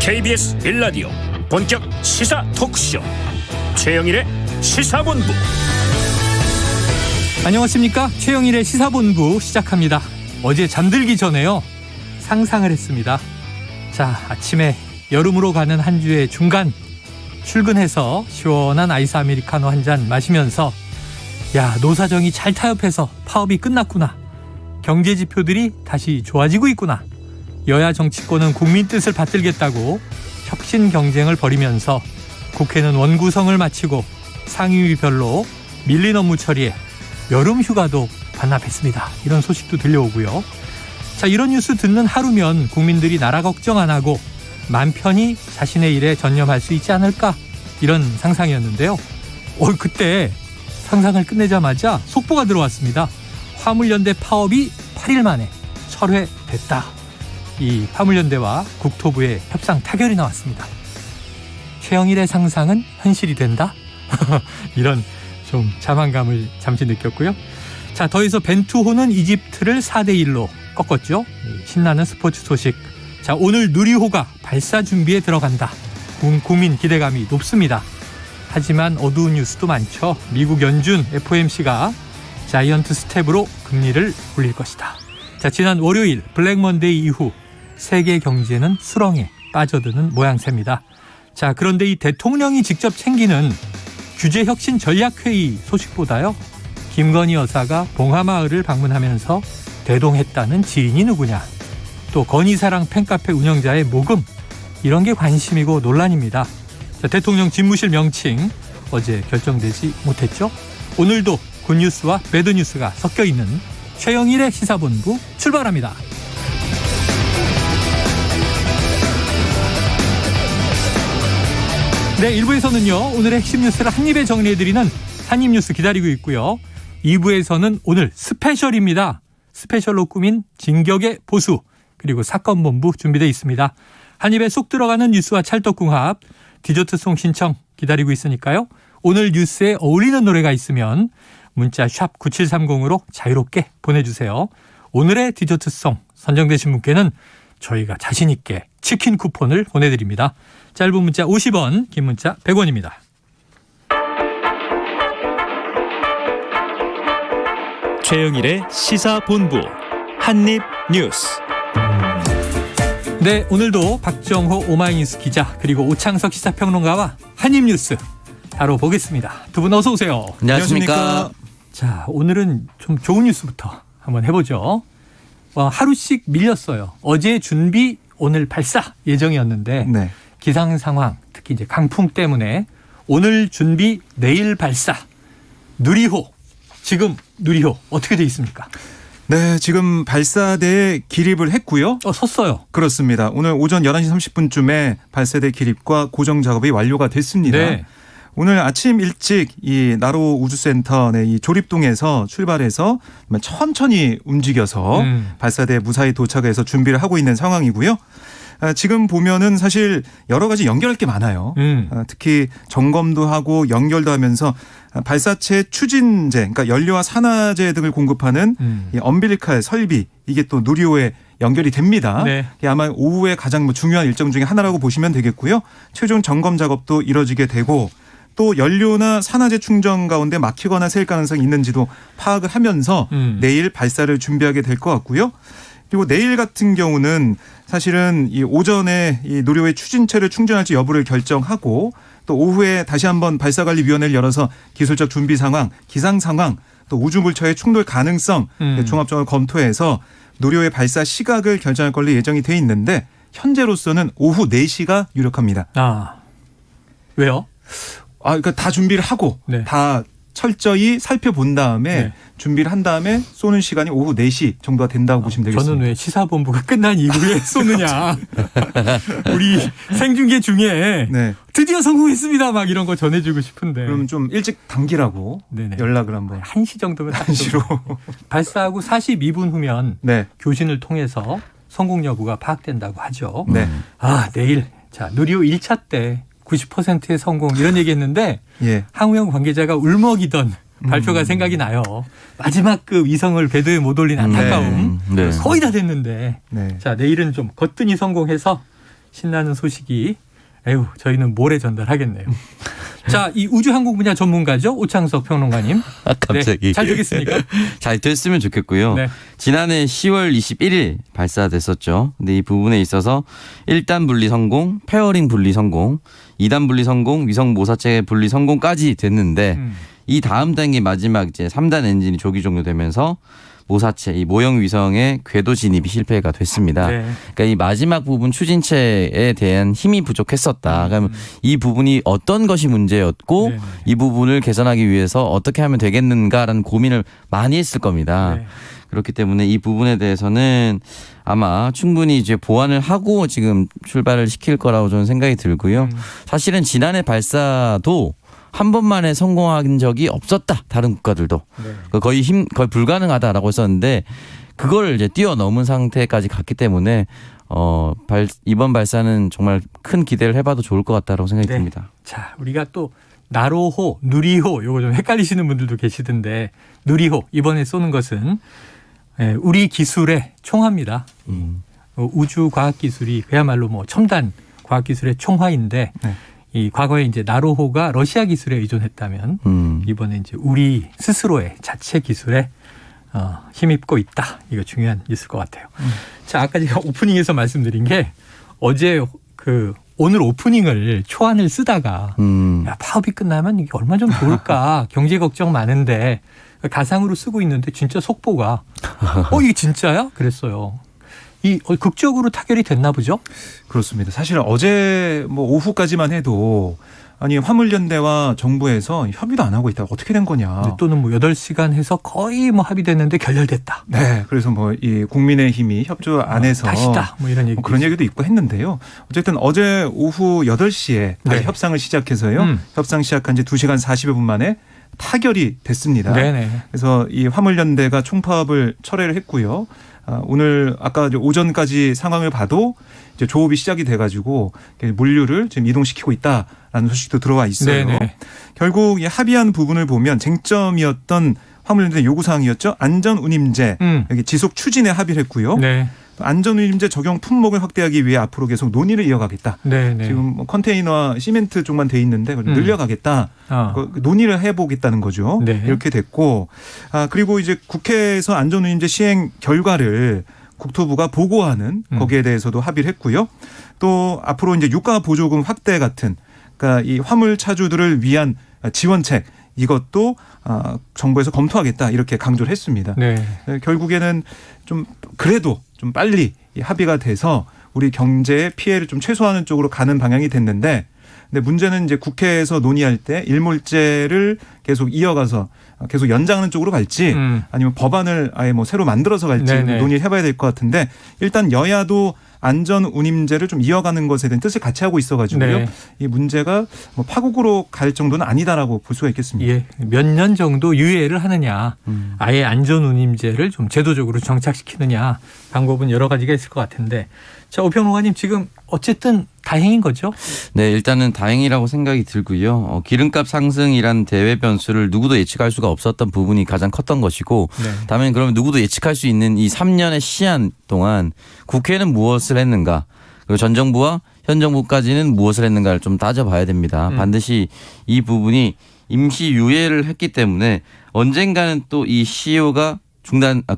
KBS 1라디오 본격 시사 토크쇼 최영일의 시사본부. 안녕하십니까. 최영일의 시사본부 시작합니다. 어제 잠들기 전에요, 상상을 했습니다. 자, 아침에 여름으로 가는 한 주의 중간, 출근해서 시원한 아이스 아메리카노 한 잔 마시면서 야, 노사정이 잘 타협해서 파업이 끝났구나, 경제 지표들이 다시 좋아지고 있구나, 여야 정치권은 국민 뜻을 받들겠다고 혁신 경쟁을 벌이면서 국회는 원구성을 마치고 상임위별로 밀린 업무 처리에 여름 휴가도 반납했습니다. 이런 소식도 들려오고요. 자, 이런 뉴스 듣는 하루면 국민들이 나라 걱정 안 하고 맘 편히 자신의 일에 전념할 수 있지 않을까, 이런 상상이었는데요. 그때 상상을 끝내자마자 속보가 들어왔습니다. 화물연대 파업이 8일 만에 철회됐다. 이 화물연대와 국토부의 협상 타결이 나왔습니다. 최영일의 상상은 현실이 된다? 이런 좀 자만감을 잠시 느꼈고요. 자, 더해서 벤투호는 이집트를 4대1로 꺾었죠. 신나는 스포츠 소식. 자, 오늘 누리호가 발사 준비에 들어간다. 국민 기대감이 높습니다. 하지만 어두운 뉴스도 많죠. 미국 연준 FOMC가 자이언트 스텝으로 금리를 올릴 것이다. 자, 지난 월요일 블랙 먼데이 이후 세계 경제는 수렁에 빠져드는 모양새입니다. 자, 그런데 이 대통령이 직접 챙기는 규제혁신 전략회의 소식보다요, 김건희 여사가 봉하마을을 방문하면서 대동했다는 지인이 누구냐, 또 건희사랑 팬카페 운영자의 모금, 이런 게 관심이고 논란입니다. 자, 대통령 집무실 명칭 어제 결정되지 못했죠. 오늘도 굿뉴스와 배드뉴스가 섞여 있는 최영일의 시사본부 출발합니다. 네, 1부에서는요, 오늘의 핵심 뉴스를 한입에 정리해드리는 한입뉴스 기다리고 있고요. 2부에서는 오늘 스페셜입니다. 스페셜로 꾸민 진격의 보수, 그리고 사건본부 준비되어 있습니다. 한입에 쏙 들어가는 뉴스와 찰떡궁합, 디저트송 신청 기다리고 있으니까요. 오늘 뉴스에 어울리는 노래가 있으면 문자 샵 9730으로 자유롭게 보내주세요. 오늘의 디저트송 선정되신 분께는 저희가 자신있게 치킨 쿠폰을 보내드립니다. 짧은 문자 50원, 긴 문자 100원입니다. 최영일의 시사본부 한입뉴스. 네, 오늘도 박정호 오마이뉴스 기자, 그리고 오창석 시사평론가와 한입뉴스 다뤄보겠습니다. 두 분 어서 오세요. 안녕하십니까. 자, 오늘은 좀 좋은 뉴스부터 한번 해보죠. 하루씩 밀렸어요. 어제 준비, 오늘 발사 예정이었는데 네. 기상 상황, 특히 이제 강풍 때문에 오늘 준비, 내일 발사. 누리호, 지금 누리호 어떻게 돼 있습니까? 네, 지금 발사대에 기립을 했고요. 섰어요. 그렇습니다. 오늘 오전 11시 30분쯤에 발사대 기립과 고정 작업이 완료가 됐습니다. 네. 오늘 아침 일찍 이 나로 우주센터 이 조립동에서 출발해서 천천히 움직여서 발사대에 무사히 도착해서 준비를 하고 있는 상황이고요. 지금 보면은 사실 여러 가지 연결할 게 많아요. 특히 점검도 하고 연결도 하면서 발사체 추진제, 그러니까 연료와 산화제 등을 공급하는 이 엄빌리칼 설비, 이게 또 누리호에 연결이 됩니다. 네. 이게 아마 오후에 가장 중요한 일정 중에 하나라고 보시면 되겠고요. 최종 점검 작업도 이뤄지게 되고, 또 연료나 산화제 충전 가운데 막히거나 새일 가능성이 있는지도 파악을 하면서 내일 발사를 준비하게 될 것 같고요. 그리고 내일 같은 경우는 사실은 이 오전에 이 누리호의 추진체를 충전할지 여부를 결정하고, 또 오후에 다시 한번 발사관리위원회를 열어서 기술적 준비 상황, 기상 상황, 또 우주물체의 충돌 가능성 종합적으로 검토해서 누리호의 발사 시각을 결정할 걸로 예정이 돼 있는데, 현재로서는 오후 4시가 유력합니다. 아, 왜요? 그러니까 다 준비를 하고 네. 다 철저히 살펴본 다음에 네. 준비를 한 다음에 쏘는 시간이 오후 4시 정도가 된다고 보시면 되겠습니다. 저는 왜 시사본부가 끝난 이후에 쏘느냐. 우리 생중계 중에 네. 드디어 성공했습니다, 막 이런 거 전해주고 싶은데. 그럼 좀 일찍 당기라고 네네. 연락을 한번. 1시 정도면 딱 1시로. 발사하고 42분 후면 네. 교신을 통해서 성공 여부가 파악된다고 하죠. 네. 내일 자 누리호 1차 때 90%의 성공, 이런 얘기했는데 예. 항우영 관계자가 울먹이던 발표가 생각이 나요. 마지막 그 위성을 궤도에 못 올린 안타까움. 네. 거의 다 됐는데. 네. 자, 내일은 좀 거뜬히 성공해서 신나는 소식이 에휴 저희는 모레 전달하겠네요. 자, 이 우주항공 분야 전문가죠. 오창석 평론가님. 갑자기. 네, 잘 되겠습니까? 잘 됐으면 좋겠고요. 네. 지난해 10월 21일 발사됐었죠. 근데 이 부분에 있어서 1단 분리 성공, 페어링 분리 성공, 2단 분리 성공, 위성 모사체 분리 성공까지 됐는데 이 다음 단계 마지막 이제 3단 엔진이 조기 종료되면서 모사체 이 모형 위성의 궤도 진입이 실패가 됐습니다. 네. 그러니까 이 마지막 부분 추진체에 대한 힘이 부족했었다. 그러면 이 부분이 어떤 것이 문제였고 네. 이 부분을 개선하기 위해서 어떻게 하면 되겠는가라는 고민을 많이 했을 겁니다. 네. 그렇기 때문에 이 부분에 대해서는 아마 충분히 이제 보완을 하고 지금 출발을 시킬 거라고 저는 생각이 들고요. 사실은 지난해 발사도 한 번만에 성공한 적이 없었다. 다른 국가들도 네. 거의 불가능하다라고 했었는데 그걸 이제 뛰어넘은 상태까지 갔기 때문에 이번 발사는 정말 큰 기대를 해봐도 좋을 것 같다라고 생각이 네. 듭니다. 자, 우리가 또 나로호, 누리호 요거 좀 헷갈리시는 분들도 계시던데 누리호 이번에 쏘는 것은 우리 기술의 총화입니다. 우주 과학 기술이 그야말로 뭐 첨단 과학 기술의 총화인데 네. 이 과거에 이제 나로호가 러시아 기술에 의존했다면 이번에 이제 우리 스스로의 자체 기술에 힘입고 있다. 이거 중요한 뉴스일 것 같아요. 자, 아까 제가 오프닝에서 말씀드린 게 어제 오늘 오프닝을 초안을 쓰다가 야, 파업이 끝나면 이게 얼마 좀 좋을까 경제 걱정 많은데 가상으로 쓰고 있는데 진짜 속보가 이게 진짜야? 그랬어요. 이 극적으로 타결이 됐나 보죠? 그렇습니다. 사실 어제 뭐 오후까지만 해도 아니 화물연대와 정부에서 협의도 안 하고 있다. 어떻게 된 거냐. 또는 뭐 8시간 해서 거의 뭐 합의됐는데 결렬됐다. 네. 그래서 뭐 이 국민의힘이 협조 안 해서 다시다. 뭐 이런 얘기. 그런 얘기도 있고 했는데요. 어쨌든 어제 오후 8시에 다시 네. 협상을 시작해서요. 협상 시작한 지 2시간 40여 분 만에 타결이 됐습니다. 네네. 그래서 이 화물연대가 총파업을 철회를 했고요. 오늘 아까 오전까지 상황을 봐도 이제 조업이 시작이 돼가지고 물류를 지금 이동시키고 있다라는 소식도 들어와 있어요. 네네. 결국 이 합의한 부분을 보면 쟁점이었던 화물연대 요구사항이었죠. 안전운임제 여기 지속 추진에 합의를 했고요. 네. 안전운임제 적용 품목을 확대하기 위해 앞으로 계속 논의를 이어가겠다. 네네. 지금 뭐 컨테이너와 시멘트 쪽만 돼 있는데 그걸 늘려가겠다. 논의를 해보겠다는 거죠. 네. 이렇게 됐고, 그리고 이제 국회에서 안전운임제 시행 결과를 국토부가 보고하는 거기에 대해서도 합의를 했고요. 또 앞으로 이제 유가 보조금 확대 같은, 그러니까 이 화물 차주들을 위한 지원책 이것도 정부에서 검토하겠다 이렇게 강조를 했습니다. 네. 결국에는 좀 그래도 좀 빨리 합의가 돼서 우리 경제의 피해를 좀 최소화하는 쪽으로 가는 방향이 됐는데, 근데 문제는 이제 국회에서 논의할 때 일몰제를 계속 이어가서 계속 연장하는 쪽으로 갈지 아니면 법안을 아예 뭐 새로 만들어서 갈지 네네. 논의를 해봐야 될 것 같은데, 일단 여야도 안전운임제를 좀 이어가는 것에 대한 뜻을 같이 하고 있어가지고요. 네. 이 문제가 뭐 파국으로 갈 정도는 아니다라고 볼 수가 있겠습니다. 예, 몇 년 정도 유예를 하느냐, 아예 안전운임제를 좀 제도적으로 정착시키느냐 방법은 여러 가지가 있을 것 같은데, 자, 오평론가님 지금 어쨌든 다행인 거죠? 네, 일단은 다행이라고 생각이 들고요. 기름값 상승이란 대외 변수를 누구도 예측할 수가 없었던 부분이 가장 컸던 것이고, 네. 다음에 그러면 누구도 예측할 수 있는 이 3년의 시한 동안 국회는 무엇을 했는가, 그리고 전 정부와 현 정부까지는 무엇을 했는가를 좀 따져봐야 됩니다. 반드시 이 부분이 임시 유예를 했기 때문에 언젠가는 또 이 CEO가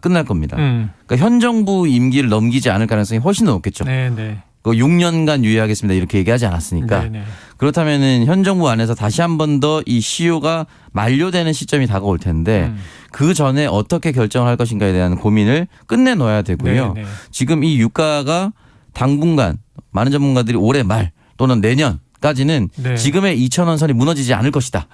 끝날 겁니다. 그러니까 현 정부 임기를 넘기지 않을 가능성이 훨씬 더 높겠죠. 네네. 6년간 유예하겠습니다. 이렇게 얘기하지 않았으니까. 네네. 그렇다면은 현 정부 안에서 다시 한 번 더 이 CEO가 만료되는 시점이 다가올 텐데 그 전에 어떻게 결정을 할 것인가에 대한 고민을 끝내놓아야 되고요. 네네. 지금 이 유가가 당분간 많은 전문가들이 올해 말 또는 내년까지는 네. 지금의 2,000원 선이 무너지지 않을 것이다.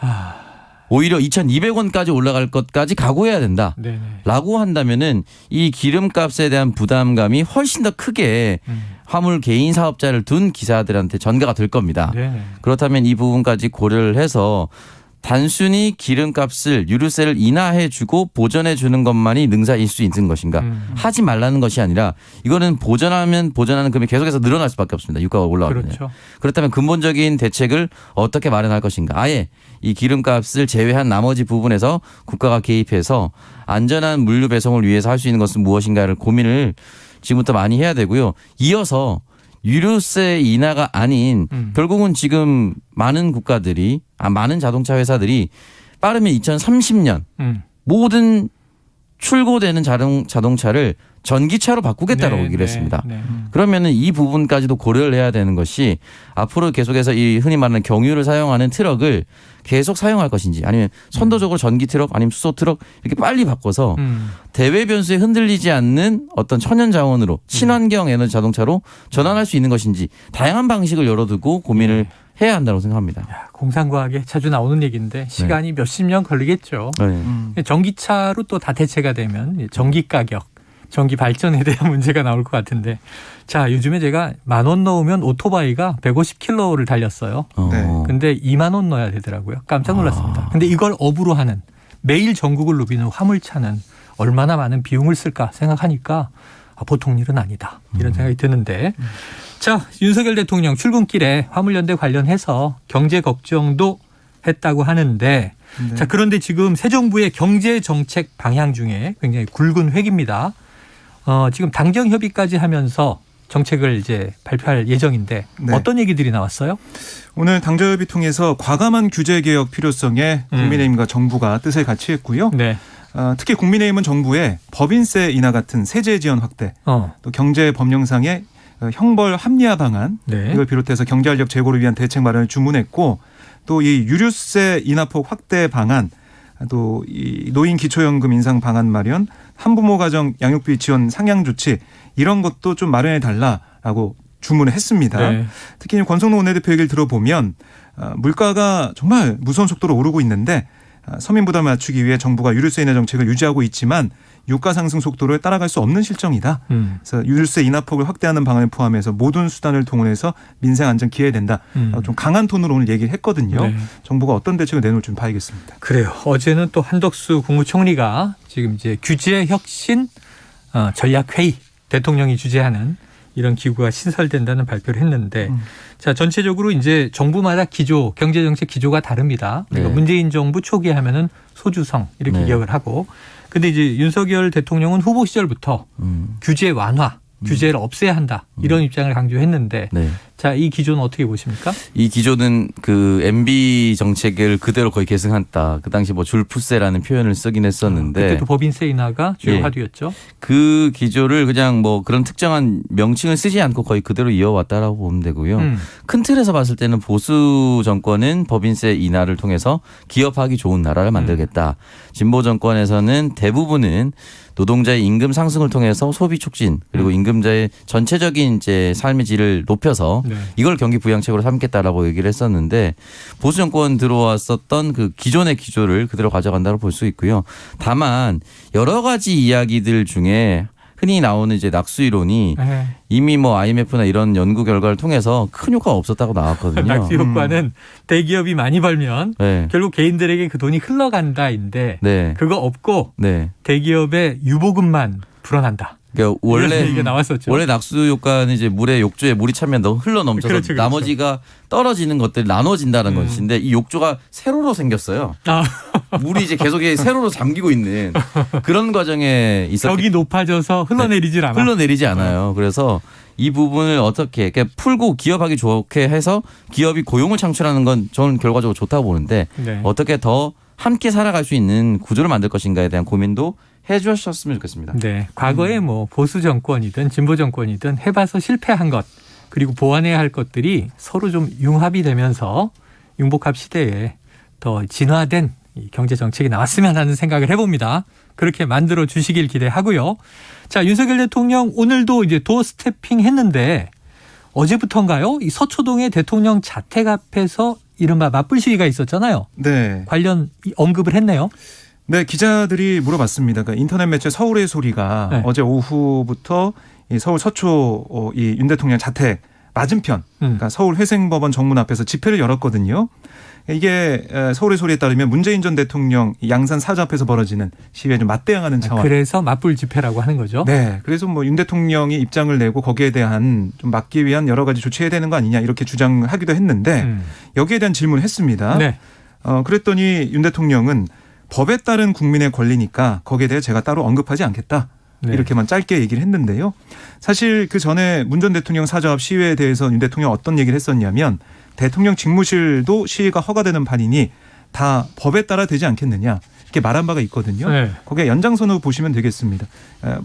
오히려 2,200원까지 올라갈 것까지 각오해야 된다. 네네. 라고 한다면은 이 기름값에 대한 부담감이 훨씬 더 크게 화물 개인 사업자를 둔 기사들한테 전가가 될 겁니다. 네네. 그렇다면 이 부분까지 고려를 해서 단순히 기름값을 유류세를 인하해 주고 보전해 주는 것만이 능사일 수 있는 것인가. 하지 말라는 것이 아니라 이거는 보전하는 금액이 계속해서 늘어날 수밖에 없습니다. 유가가 올라가면. 그렇죠. 그렇다면 근본적인 대책을 어떻게 마련할 것인가. 아예 이 기름값을 제외한 나머지 부분에서 국가가 개입해서 안전한 물류 배송을 위해서 할 수 있는 것은 무엇인가를 고민을 지금부터 많이 해야 되고요. 이어서 유류세 인하가 아닌 결국은 지금 많은 국가들이 많은 자동차 회사들이 빠르면 2030년 모든 출고되는 자동차를 전기차로 바꾸겠다고 얘기를 했습니다. 그러면은 이 부분까지도 고려를 해야 되는 것이 앞으로 계속해서 이 흔히 말하는 경유를 사용하는 트럭을 계속 사용할 것인지 아니면 선도적으로 전기 트럭 아니면 수소 트럭 이렇게 빨리 바꿔서 대외 변수에 흔들리지 않는 어떤 천연 자원으로 친환경 에너지 자동차로 전환할 수 있는 것인지 다양한 방식을 열어두고 고민을 해야 한다고 생각합니다. 야, 공상과학에 자주 나오는 얘기인데 시간이 몇십 년 걸리겠죠. 전기차로 또 다 대체가 되면 전기 가격, 전기 발전에 대한 문제가 나올 것 같은데 자 요즘에 제가 10,000원 넣으면 오토바이가 150km를 달렸어요. 네. 근데 20,000원 넣어야 되더라고요. 깜짝 놀랐습니다. 근데 이걸 업으로 하는 매일 전국을 누비는 화물차는 얼마나 많은 비용을 쓸까 생각하니까 보통 일은 아니다. 이런 생각이 드는데 자 윤석열 대통령 출근길에 화물연대 관련해서 경제 걱정도 했다고 하는데 자 그런데 지금 새 정부의 경제 정책 방향 중에 굉장히 굵은 획입니다. 지금 당정 협의까지 하면서 정책을 이제 발표할 예정인데 어떤 얘기들이 나왔어요? 오늘 당정협의 통해서 과감한 규제 개혁 필요성에 국민의힘과 정부가 뜻을 같이 했고요. 특히 국민의힘은 정부의 법인세 인하 같은 세제 지원 확대, 또 경제 법령상의 형벌 합리화 방안 이걸 비롯해서 경제활력 제고를 위한 대책 마련을 주문했고 또 이 유류세 인하폭 확대 방안 또 이 노인 기초연금 인상 방안 마련 한부모 가정 양육비 지원 상향 조치 이런 것도 좀 마련해 달라라고 주문을 했습니다. 특히 권성동 원내대표 얘기를 들어보면 물가가 정말 무서운 속도로 오르고 있는데 서민 부담을 낮추기 위해 정부가 유류세 인하 정책을 유지하고 있지만 유가 상승 속도를 따라갈 수 없는 실정이다. 그래서 유류세 인하폭을 확대하는 방안을 포함해서 모든 수단을 동원해서 민생 안정 기회된다. 좀 강한 톤으로 오늘 얘기를 했거든요. 정부가 어떤 대책을 내놓을지 좀 봐야겠습니다. 그래요. 어제는 또 한덕수 국무총리가 지금 이제 규제 혁신 전략회의 대통령이 주재하는 이런 기구가 신설된다는 발표를 했는데 자 전체적으로 이제 정부마다 기조 경제정책 기조가 다릅니다. 그러니까 문재인 정부 초기에 하면은 소주성 이렇게 기억을 하고 근데 이제 윤석열 대통령은 후보 시절부터 규제 완화 규제를 없애야 한다 이런 입장을 강조했는데 자, 이 기조는 어떻게 보십니까? 이 기조는 그 MB 정책을 그대로 거의 계승한다. 그 당시 뭐 줄푸세라는 표현을 쓰긴 했었는데 그때도 법인세 인하가 주요 화두였죠. 그 기조를 그냥 뭐 그런 특정한 명칭을 쓰지 않고 거의 그대로 이어왔다라고 보면 되고요. 큰 틀에서 봤을 때는 보수 정권은 법인세 인하를 통해서 기업하기 좋은 나라를 만들겠다. 진보 정권에서는 대부분은 노동자의 임금 상승을 통해서 소비 촉진 그리고 임금자의 전체적인 이제 삶의 질을 높여서 이걸 경기 부양책으로 삼겠다라고 얘기를 했었는데 보수 정권 들어왔었던 그 기존의 기조를 그대로 가져간다고 볼 수 있고요. 다만 여러 가지 이야기들 중에 흔히 나오는 이제 낙수 이론이 이미 뭐 IMF나 이런 연구 결과를 통해서 큰 효과가 없었다고 나왔거든요. 낙수 효과는 대기업이 많이 벌면 결국 개인들에게 그 돈이 흘러간다인데 그거 없고 대기업의 유보금만 불어난다. 그러니까 원래 낙수 효과는 이제 물에 욕조에 물이 차면 흘러 넘쳐서 나머지가 떨어지는 것들이 나눠진다는 것인데 이 욕조가 세로로 생겼어요. 물이 이제 계속 세로로 잠기고 있는 그런 과정에 있었기 벽이 높아져서 흘러내리지 않아요. 그래서 이 부분을 어떻게 풀고 기업하기 좋게 해서 기업이 고용을 창출하는 건 저는 결과적으로 좋다고 보는데 어떻게 더 함께 살아갈 수 있는 구조를 만들 것인가에 대한 고민도 해 주셨으면 좋겠습니다. 네, 과거에 뭐 보수 정권이든 진보 정권이든 해봐서 실패한 것 그리고 보완해야 할 것들이 서로 좀 융합이 되면서 융복합 시대에 더 진화된 경제 정책이 나왔으면 하는 생각을 해봅니다. 그렇게 만들어 주시길 기대하고요. 자, 윤석열 대통령 오늘도 이제 도어 스태핑 했는데 어제부터인가요? 이 서초동의 대통령 자택 앞에서 이른바 맞불 시위가 있었잖아요. 관련 언급을 했네요. 네, 기자들이 물어봤습니다. 그러니까 인터넷 매체 서울의 소리가 어제 오후부터 이 서울 서초 이 윤 대통령 자택 맞은편, 그러니까 서울 회생법원 정문 앞에서 집회를 열었거든요. 이게 서울의 소리에 따르면 문재인 전 대통령 양산 사저 앞에서 벌어지는 시위에 좀 맞대응하는 차원. 그래서 맞불 집회라고 하는 거죠. 네, 그래서 뭐 윤 대통령이 입장을 내고 거기에 대한 좀 막기 위한 여러 가지 조치해야 되는 거 아니냐 이렇게 주장하기도 했는데 여기에 대한 질문을 했습니다. 그랬더니 윤 대통령은 법에 따른 국민의 권리니까 거기에 대해 제가 따로 언급하지 않겠다. 네. 이렇게만 짧게 얘기를 했는데요. 사실 그 전에 문 전 대통령 사저 앞 시위에 대해서 윤 대통령 어떤 얘기를 했었냐면 대통령 직무실도 시위가 허가되는 판이니 다 법에 따라 되지 않겠느냐 이렇게 말한 바가 있거든요. 네. 거기에 연장선으로 보시면 되겠습니다.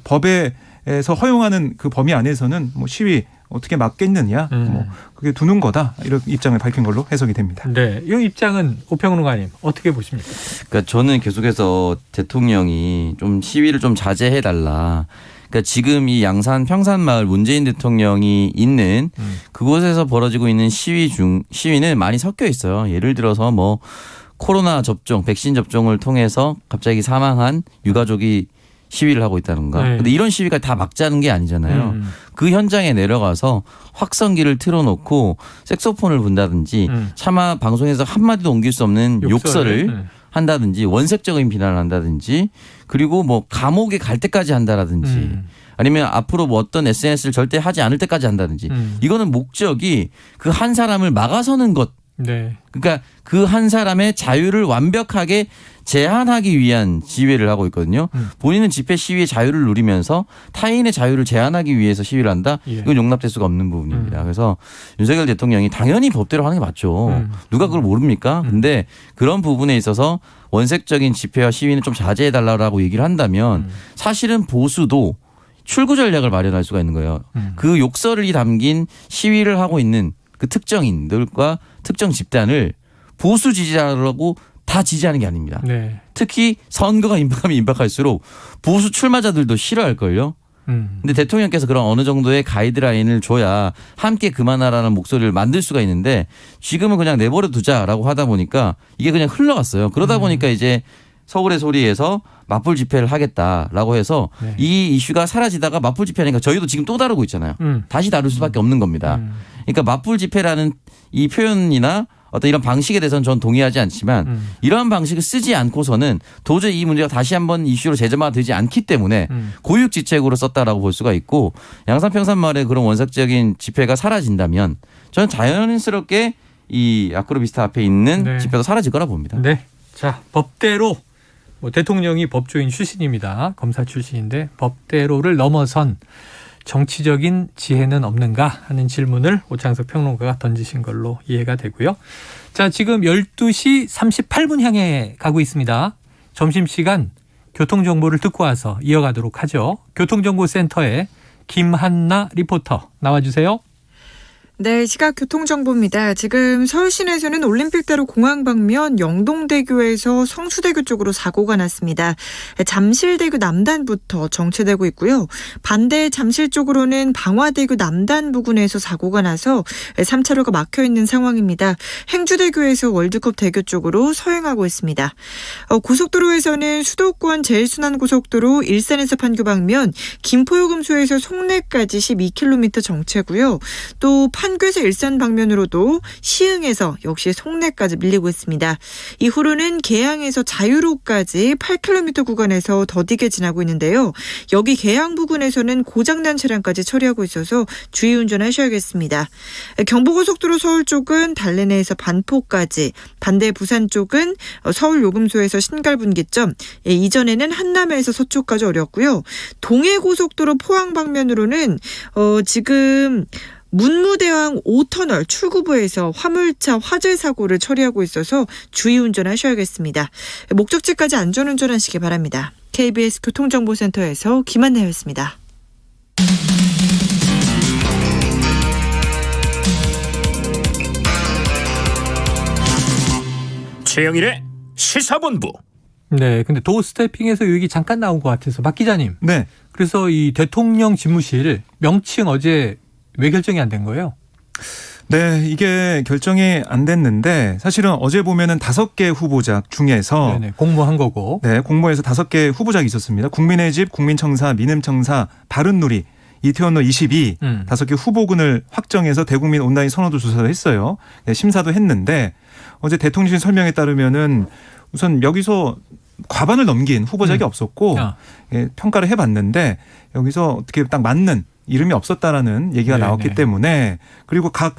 법에서 허용하는 그 범위 안에서는 뭐 시위 어떻게 막겠느냐 뭐 그게 두는 거다 이런 입장을 밝힌 걸로 해석이 됩니다. 네, 이 입장은 오평론가님 어떻게 보십니까? 그러니까 저는 계속해서 대통령이 좀 시위를 좀 자제해 달라. 그러니까 지금 이 양산 평산마을 문재인 대통령이 있는 그곳에서 벌어지고 있는 시위는 많이 섞여 있어요. 예를 들어서 뭐 코로나 접종, 백신 접종을 통해서 갑자기 사망한 유가족이 시위를 하고 있다든가. 네. 근데 이런 시위가 다 막자는 게 아니잖아요. 그 현장에 내려가서 확성기를 틀어놓고 색소폰을 분다든지 차마 방송에서 한마디도 옮길 수 없는 욕설을 한다든지 원색적인 비난을 한다든지 그리고 뭐 감옥에 갈 때까지 한다라든지 아니면 앞으로 뭐 어떤 SNS를 절대 하지 않을 때까지 한다든지 이거는 목적이 그 한 사람을 막아서는 것. 네. 그러니까 그 한 사람의 자유를 완벽하게 제한하기 위한 지휘를 하고 있거든요. 본인은 집회 시위의 자유를 누리면서 타인의 자유를 제한하기 위해서 시위를 한다. 예. 이건 용납될 수가 없는 부분입니다. 그래서 윤석열 대통령이 당연히 법대로 하는 게 맞죠. 누가 그걸 모릅니까? 근데 그런 부분에 있어서 원색적인 집회와 시위는 좀 자제해달라고 얘기를 한다면 사실은 보수도 출구 전략을 마련할 수가 있는 거예요. 그 욕설이 담긴 시위를 하고 있는 그 특정인들과 특정 집단을 보수 지지자라고 다 지지하는 게 아닙니다. 네. 특히 선거가 임박하면 임박할수록 보수 출마자들도 싫어할걸요. 근데 대통령께서 그런 어느 정도의 가이드라인을 줘야 함께 그만하라는 목소리를 만들 수가 있는데 지금은 그냥 내버려 두자라고 하다 보니까 이게 그냥 흘러갔어요. 그러다 보니까 이제 서울의 소리에서 맞불 집회를 하겠다라고 해서 네. 이 이슈가 사라지다가 맞불 집회니까 저희도 지금 또 다루고 있잖아요. 다시 다룰 수밖에 없는 겁니다. 그러니까 맞불 집회라는 이 표현이나 어떤 이런 방식에 대해서는 전 동의하지 않지만 이러한 방식을 쓰지 않고서는 도저히 이 문제가 다시 한번 이슈로 재점화되지 않기 때문에 고육지책으로 썼다라고 볼 수가 있고 양산평산마을의 그런 원색적인 집회가 사라진다면 저는 자연스럽게 이 아크로비스타 앞에 있는 네. 집회도 사라질 거라 봅니다. 네. 자, 법대로 뭐 대통령이 법조인 출신입니다. 검사 출신인데 법대로를 넘어선 정치적인 지혜는 없는가 하는 질문을 오창석 평론가가 던지신 걸로 이해가 되고요. 자, 지금 12시 38분 향해 가고 있습니다. 점심시간 교통정보를 듣고 와서 이어가도록 하죠. 교통정보센터에 김한나 리포터 나와주세요. 네, 시각 교통정보입니다. 지금 서울 시내에서는 올림픽대로 공항 방면 영동대교에서 성수대교 쪽으로 사고가 났습니다. 잠실대교 남단부터 정체되고 있고요. 반대 잠실 쪽으로는 방화대교 남단 부근에서 사고가 나서 3차로가 막혀 있는 상황입니다. 행주대교에서 월드컵 대교 쪽으로 서행하고 있습니다. 고속도로에서는 수도권 제일순환고속도로 일산에서 판교 방면 김포요금소에서 송내까지 12km 정체고요. 또 판교에서 일산 방면으로도 시흥에서 역시 송내까지 밀리고 있습니다. 이후로는 계양에서 자유로까지 8km 구간에서 더디게 지나고 있는데요. 여기 계양 부근에서는 고장난 차량까지 처리하고 있어서 주의 운전하셔야겠습니다. 경부고속도로 서울 쪽은 달래내에서 반포까지, 반대 부산 쪽은 서울 요금소에서 신갈분기점, 이전에는 한남에서 서초까지 어렵고요. 동해고속도로 포항 방면으로는 지금 문무대왕 5터널 출구부에서 화물차 화재 사고를 처리하고 있어서 주의 운전하셔야겠습니다. 목적지까지 안전운전하시기 바랍니다. KBS 교통정보센터에서 김한나였습니다. 최영일의 시사본부. 네, 근데 도스태핑에서 이 얘기 잠깐 나온 것 같아서 박 기자님. 네. 그래서 이 대통령 집무실 명칭 어제 왜 결정이 안 된 거예요? 네, 이게 결정이 안 됐는데 사실은 어제 보면은 5개 후보작 중에서 네네, 공모한 거고. 네, 공모에서 5개 후보작이 있었습니다. 국민의 집, 국민청사, 민음청사, 바른누리, 이태원로 22 5개 후보군을 확정해서 대국민 온라인 선호도 조사를 했어요. 네, 심사도 했는데 어제 대통령실 설명에 따르면은 우선 여기서 과반을 넘긴 후보작이 없었고 예, 평가를 해봤는데 여기서 어떻게 딱 맞는 이름이 없었다라는 얘기가 네네. 나왔기 때문에 그리고 각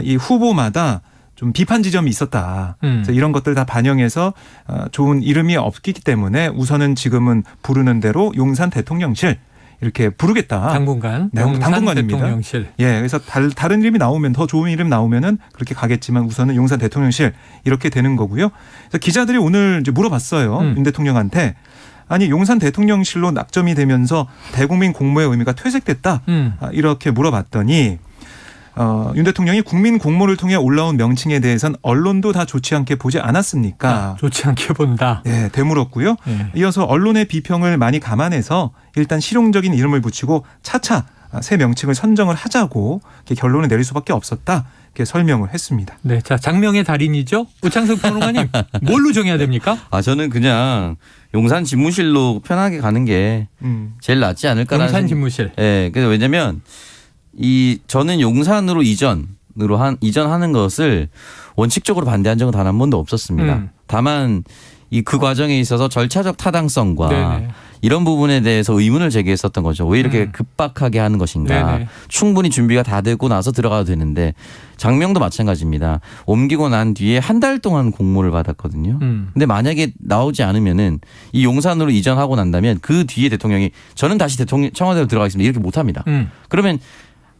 이 후보마다 좀 비판 지점이 있었다. 음. 그래서 이런 것들 다 반영해서 좋은 이름이 없기 때문에 우선은 지금은 부르는 대로 용산 대통령실 이렇게 부르겠다. 당분간 네, 용산 당분간입니다. 대통령실. 예, 그래서 다른 이름이 나오면 더 좋은 이름 나오면은 그렇게 가겠지만 우선은 용산 대통령실 이렇게 되는 거고요. 그래서 기자들이 오늘 이제 물어봤어요. 윤 대통령한테 아니 용산 대통령실로 낙점이 되면서 대국민 공모의 의미가 퇴색됐다. 이렇게 물어봤더니 윤 대통령이 국민 공모를 통해 올라온 명칭에 대해선 언론도 다 좋지 않게 보지 않았습니까? 좋지 않게 본다. 네, 되물었고요. 네. 이어서 언론의 비평을 많이 감안해서 일단 실용적인 이름을 붙이고 차차 새 명칭을 선정을 하자고 이렇게 결론을 내릴 수밖에 없었다. 이렇게 설명을 했습니다. 네, 자 장명의 달인이죠. 오창석 평론가님 뭘로 정해야 됩니까? 저는 그냥 용산 집무실로 편하게 가는 게 제일 낫지 않을까라는. 용산 집무실. 예, 그래서 왜냐면 저는 용산으로 이전하는 것을 원칙적으로 반대한 적은 단 한 번도 없었습니다. 다만 그 과정에 있어서 절차적 타당성과 네네. 이런 부분에 대해서 의문을 제기했었던 거죠. 왜 이렇게 급박하게 하는 것인가. 네네. 충분히 준비가 다 되고 나서 들어가도 되는데 장명도 마찬가지입니다. 옮기고 난 뒤에 한 달 동안 공모를 받았거든요. 근데 만약에 나오지 않으면은 이 용산으로 이전하고 난다면 그 뒤에 대통령이 저는 다시 청와대로 들어가겠습니다. 이렇게 못합니다. 그러면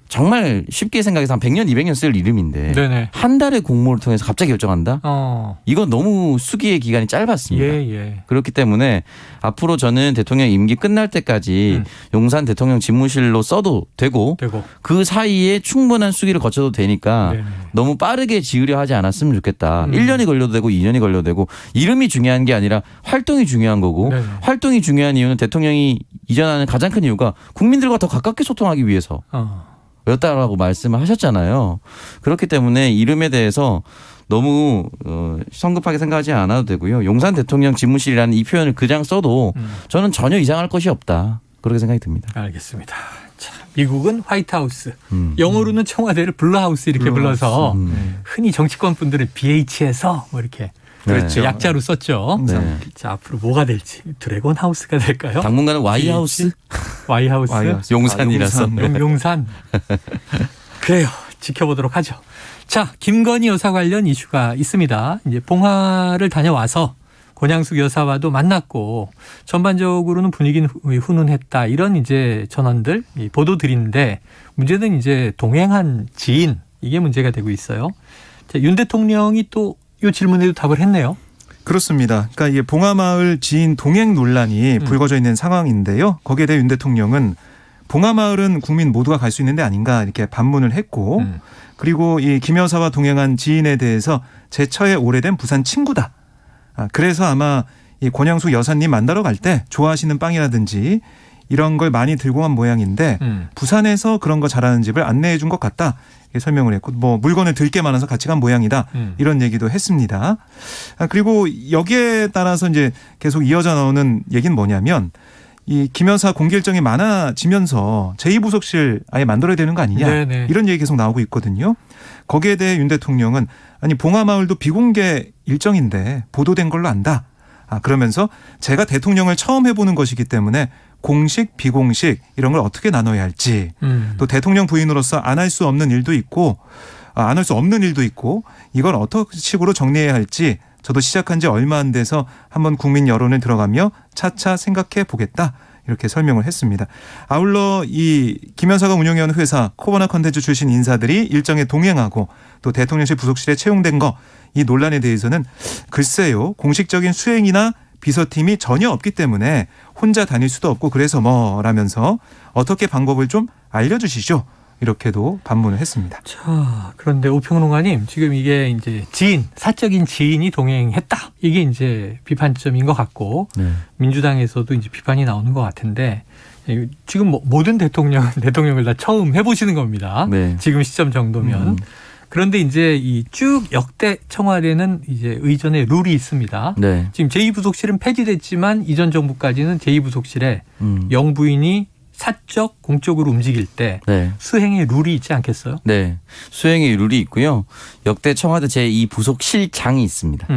정말 쉽게 생각해서 한 100년, 200년 쓸 이름인데 네네. 한 달의 공모를 통해서 갑자기 결정한다? 이건 너무 수기의 기간이 짧았습니다. 예. 그렇기 때문에 앞으로 저는 대통령 임기 끝날 때까지 용산 대통령 집무실로 써도 되고 그 사이에 충분한 수기를 거쳐도 되니까 네네. 너무 빠르게 지으려 하지 않았으면 좋겠다. 1년이 걸려도 되고 2년이 걸려도 되고 이름이 중요한 게 아니라 활동이 중요한 거고 네네. 활동이 중요한 이유는 대통령이 이전하는 가장 큰 이유가 국민들과 더 가깝게 소통하기 위해서 였다라고 말씀을 하셨잖아요. 그렇기 때문에 이름에 대해서 너무 성급하게 생각하지 않아도 되고요. 용산 대통령 집무실이라는 이 표현을 그냥 써도 저는 전혀 이상할 것이 없다. 그렇게 생각이 듭니다. 알겠습니다. 자, 미국은 화이트하우스, 영어로는 청와대를 블루하우스 이렇게 불러서 흔히 정치권 분들은 BH에서 뭐 이렇게 그렇죠. 약자로 썼죠. 네. 자, 앞으로 뭐가 될지 드래곤 하우스가 될까요? 당분간은 Y하우스? Y하우스? 용산이라서. 용산. 그래요. 지켜보도록 하죠. 자, 김건희 여사 관련 이슈가 있습니다. 이제 봉화를 다녀와서 권양숙 여사와도 만났고 전반적으로는 분위기는 훈훈했다. 이런 이제 전언들, 보도들인데 문제는 이제 동행한 지인 이게 문제가 되고 있어요. 자, 윤 대통령이 또 이 질문에도 답을 했네요. 그렇습니다. 그러니까 이게 봉화마을 지인 동행 논란이 불거져 있는 상황인데요. 거기에 대해 윤 대통령은 봉화마을은 국민 모두가 갈 수 있는 데 아닌가 이렇게 반문을 했고 그리고 이 김 여사와 동행한 지인에 대해서 제처에 오래된 부산 친구다. 그래서 아마 이 권양숙 여사님 만나러 갈 때 좋아하시는 빵이라든지 이런 걸 많이 들고 간 모양인데 부산에서 그런 거 잘하는 집을 안내해 준 것 같다. 이렇게 설명을 했고 뭐 물건을 들 게 많아서 같이 간 모양이다. 이런 얘기도 했습니다. 그리고 여기에 따라서 이제 계속 이어져 나오는 얘기는 뭐냐면 이 김 여사 공개 일정이 많아지면서 제2부속실 아예 만들어야 되는 거 아니냐. 네네. 이런 얘기 계속 나오고 있거든요. 거기에 대해 윤 대통령은 아니 봉화마을도 비공개 일정인데 보도된 걸로 안다. 그러면서 제가 대통령을 처음 해보는 것이기 때문에 공식, 비공식 이런 걸 어떻게 나눠야 할지 또 대통령 부인으로서 안 할 수 없는 일도 있고 안 할 수 없는 일도 있고 이걸 어떤 식으로 정리해야 할지 저도 시작한 지 얼마 안 돼서 한번 국민 여론을 들어가며 차차 생각해 보겠다. 이렇게 설명을 했습니다. 아울러 이 김 여사가 운영해오는 회사 코바나 컨텐츠 출신 인사들이 일정에 동행하고 또 대통령실 부속실에 채용된 거 이 논란에 대해서는 글쎄요. 공식적인 수행이나 비서팀이 전혀 없기 때문에 혼자 다닐 수도 없고 그래서 뭐라면서 어떻게 방법을 좀 알려주시죠. 이렇게도 반문을 했습니다. 자, 그런데 오평론가님 지금 이게 이제 지인, 사적인 지인이 동행했다. 이게 이제 비판점인 것 같고 민주당에서도 이제 비판이 나오는 것 같은데 지금 모든 대통령을 다 처음 해보시는 겁니다. 네. 지금 시점 정도면. 그런데 이제 이 쭉 역대 청와대는 이제 의전의 룰이 있습니다. 네. 지금 제2부속실은 폐지됐지만 이전 정부까지는 제2부속실에 영부인이 사적 공적으로 움직일 때 수행의 룰이 있지 않겠어요? 네. 수행의 룰이 있고요. 역대 청와대 제2부속실장이 있습니다.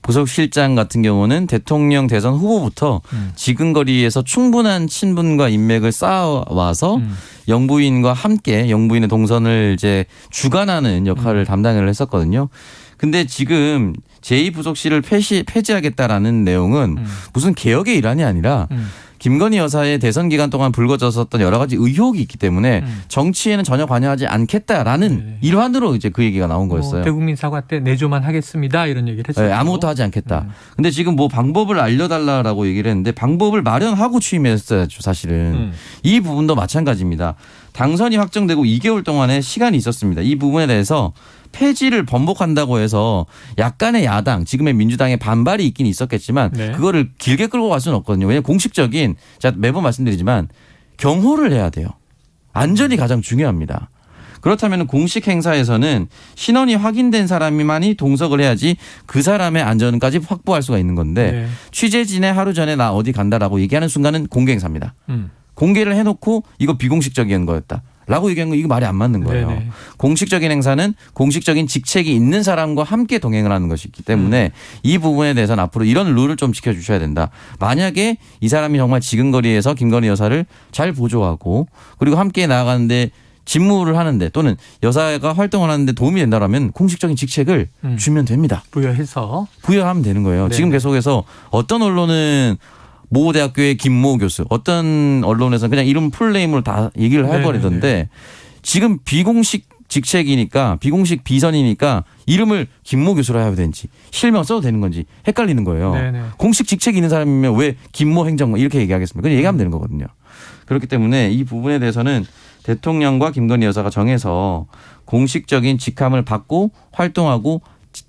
부속실장 같은 경우는 대통령 대선 후보부터 지근거리에서 충분한 친분과 인맥을 쌓아와서 영부인과 함께 영부인의 동선을 이제 주관하는 역할을 담당을 했었거든요. 근데 지금 제2부속실을 폐지하겠다라는 내용은 무슨 개혁의 일환이 아니라 김건희 여사의 대선 기간 동안 불거졌었던 여러 가지 의혹이 있기 때문에 정치에는 전혀 관여하지 않겠다라는 일환으로 이제 그 얘기가 나온 거였어요. 대국민 사과 때 내조만 하겠습니다 이런 얘기를 했어요. 네, 아무것도 하지 않겠다. 근데 지금 뭐 방법을 알려달라라고 얘기를 했는데 방법을 마련하고 취임했어야죠 사실은. 이 부분도 마찬가지입니다. 당선이 확정되고 2개월 동안의 시간이 있었습니다. 이 부분에 대해서 폐지를 번복한다고 해서 약간의 야당, 지금의 민주당의 반발이 있긴 있었겠지만 네. 그거를 길게 끌고 갈 수는 없거든요. 왜냐하면 공식적인, 제가 매번 말씀드리지만 경호를 해야 돼요. 안전이 가장 중요합니다. 그렇다면 공식 행사에서는 신원이 확인된 사람만이 동석을 해야지 그 사람의 안전까지 확보할 수가 있는 건데 네. 취재진의 하루 전에 나 어디 간다라고 얘기하는 순간은 공개 행사입니다. 공개를 해놓고 이거 비공식적인 거였다. 라고 얘기한 거 이거 말이 안 맞는 거예요. 네네. 공식적인 행사는 공식적인 직책이 있는 사람과 함께 동행을 하는 것이 있기 때문에 이 부분에 대해서는 앞으로 이런 룰을 좀 지켜주셔야 된다. 만약에 이 사람이 정말 지근거리에서 김건희 여사를 잘 보조하고 그리고 함께 나아가는데 직무를 하는데 또는 여사가 활동을 하는데 도움이 된다라면 공식적인 직책을 주면 됩니다. 부여하면 되는 거예요. 네네. 지금 계속해서 어떤 언론은 모 대학교의 김모 교수, 어떤 언론에서는 그냥 이름 풀네임으로 다 얘기를 해버리던데 지금 비공식 직책이니까 비공식 비선이니까 이름을 김모 교수로 해야 되는지 실명 써도 되는 건지 헷갈리는 거예요. 네네. 공식 직책이 있는 사람이면 왜 김모 행정관 이렇게 얘기하겠습니까? 그냥 얘기하면 되는 거거든요. 그렇기 때문에 이 부분에 대해서는 대통령과 김건희 여사가 정해서 공식적인 직함을 받고 활동하고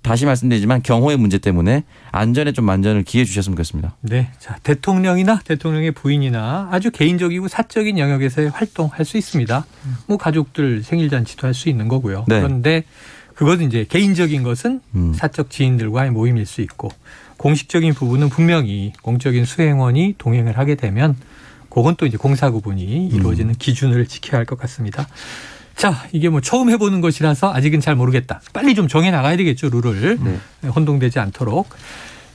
다시 말씀드리지만 경호의 문제 때문에 안전에 좀 만전을 기해 주셨으면 좋겠습니다. 네, 자 대통령이나 대통령의 부인이나 아주 개인적이고 사적인 영역에서의 활동할 수 있습니다. 뭐 가족들 생일 잔치도 할 수 있는 거고요. 네. 그런데 그것은 이제 개인적인 것은 사적 지인들과의 모임일 수 있고 공식적인 부분은 분명히 공적인 수행원이 동행을 하게 되면 그건 또 이제 공사 구분이 이루어지는 기준을 지켜야 할 것 같습니다. 자, 이게 뭐 처음 해보는 것이라서 아직은 잘 모르겠다. 빨리 좀 정해 나가야 되겠죠, 룰을. 네. 혼동되지 않도록.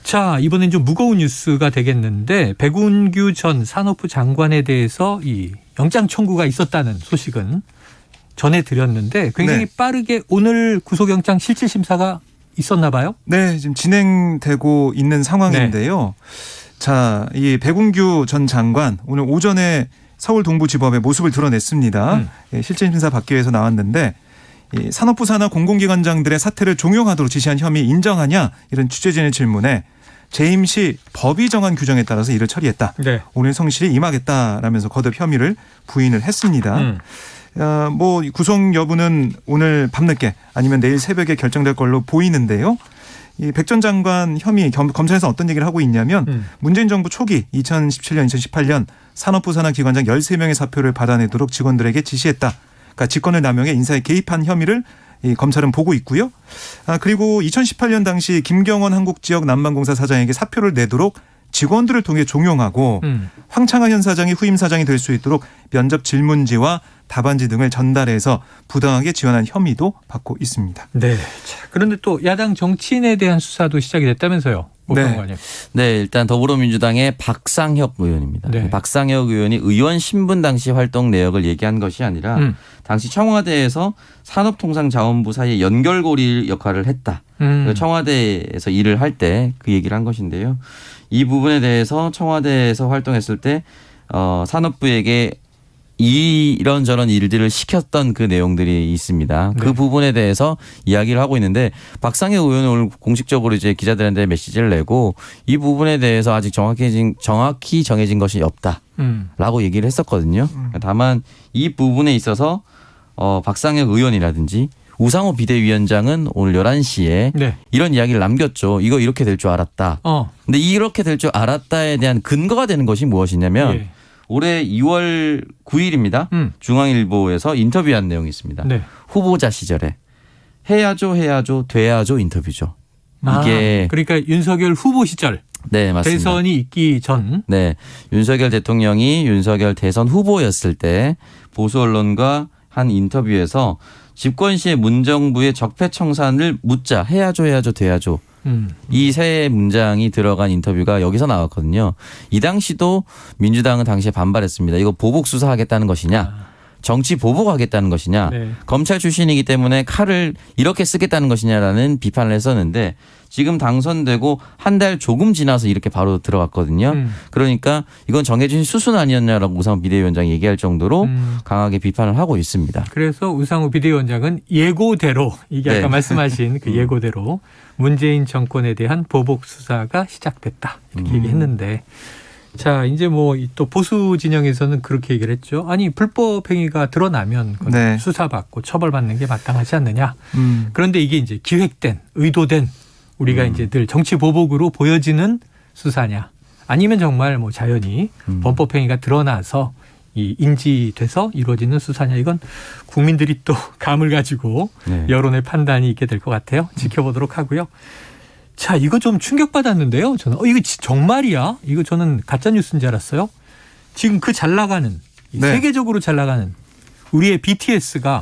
자, 이번엔 좀 무거운 뉴스가 되겠는데 백운규 전 산업부 장관에 대해서 이 영장 청구가 있었다는 소식은 전해드렸는데 굉장히 네. 빠르게 오늘 구속영장 실질심사가 있었나 봐요? 네, 지금 진행되고 있는 상황인데요. 자, 이 백운규 전 장관 오늘 오전에 서울 동부지법에 모습을 드러냈습니다. 실질심사 받기 위해서 나왔는데 이 산업부 산하 공공기관장들의 사퇴를 종용하도록 지시한 혐의 인정하냐 이런 취재진의 질문에 재임 시 법이 정한 규정에 따라서 이를 처리했다. 네. 오늘 성실히 임하겠다라면서 거듭 혐의를 부인을 했습니다. 뭐 구속 여부는 오늘 밤늦게 아니면 내일 새벽에 결정될 걸로 보이는데요. 이 백 전 장관 혐의 검찰에서 어떤 얘기를 하고 있냐면 문재인 정부 초기 2017년, 2018년 산업부 산하 기관장 13명의 사표를 받아내도록 직원들에게 지시했다. 그러니까 직권을 남용해 인사에 개입한 혐의를 이 검찰은 보고 있고요. 그리고 2018년 당시 김경원 한국지역 난방공사 사장에게 사표를 내도록 직원들을 통해 종용하고 황창하 현 사장이 후임 사장이 될 수 있도록 면접 질문지와 답안지 등을 전달해서 부당하게 지원한 혐의도 받고 있습니다. 네. 자, 그런데 또 야당 정치인에 대한 수사도 시작이 됐다면서요. 네. 네, 일단 더불어민주당의 박상혁 의원입니다. 네. 박상혁 의원이 의원 신분 당시 활동 내역을 얘기한 것이 아니라 당시 청와대에서 산업통상자원부 사이에 연결고리 역할을 했다. 청와대에서 일을 할 때 그 얘기를 한 것인데요. 이 부분에 대해서 청와대에서 활동했을 때 산업부에게 이런저런 일들을 시켰던 그 내용들이 있습니다. 그 네. 부분에 대해서 이야기를 하고 있는데 박상혁 의원은 오늘 공식적으로 이제 기자들한테 메시지를 내고 이 부분에 대해서 아직 정확히 정해진 것이 없다라고 얘기를 했었거든요. 다만 이 부분에 있어서 박상혁 의원이라든지 우상호 비대위원장은 오늘 11시에 네. 이런 이야기를 남겼죠. 이거 이렇게 될 줄 알았다. 근데 이렇게 될 줄 알았다에 대한 근거가 되는 것이 무엇이냐면 예. 올해 2월 9일입니다. 중앙일보에서 인터뷰한 내용이 있습니다. 네. 후보자 시절에 해야죠 돼야죠 인터뷰죠. 이게 그러니까 윤석열 후보 시절 네, 맞습니다. 대선이 있기 전 네. 윤석열 대통령이 윤석열 대선 후보였을 때 보수 언론과 한 인터뷰에서 집권 시의 문정부의 적폐청산을 묻자 해야죠 돼야죠 이 세 문장이 들어간 인터뷰가 여기서 나왔거든요. 이 당시도 민주당은 당시에 반발했습니다. 이거 보복 수사하겠다는 것이냐. 정치 보복하겠다는 것이냐. 네. 검찰 출신이기 때문에 칼을 이렇게 쓰겠다는 것이냐라는 비판을 했었는데 지금 당선되고 한 달 조금 지나서 이렇게 바로 들어갔거든요. 그러니까 이건 정해진 수순 아니었냐라고 우상호 비대위원장이 얘기할 정도로 강하게 비판을 하고 있습니다. 그래서 우상호 비대위원장은 예고대로 이게 아까 네. 말씀하신 그 예고대로 문재인 정권에 대한 보복 수사가 시작됐다 이렇게 얘기했는데 자 이제 뭐 또 보수 진영에서는 그렇게 얘기를 했죠. 아니 불법 행위가 드러나면 그건 네. 수사받고 처벌받는 게 마땅하지 않느냐. 음. 그런데 이게 이제 기획된 의도된 우리가 이제 늘 정치 보복으로 보여지는 수사냐 아니면 정말 뭐 자연히 범법 행위가 드러나서 이 인지돼서 이루어지는 수사냐 이건 국민들이 또 감을 가지고 네. 여론의 판단이 있게 될 것 같아요. 지켜보도록 하고요. 자 이거 좀 충격받았는데요. 저는 이거 정말이야? 이거 저는 가짜 뉴스인 줄 알았어요. 지금 그 잘 나가는 네. 세계적으로 잘 나가는 우리의 BTS가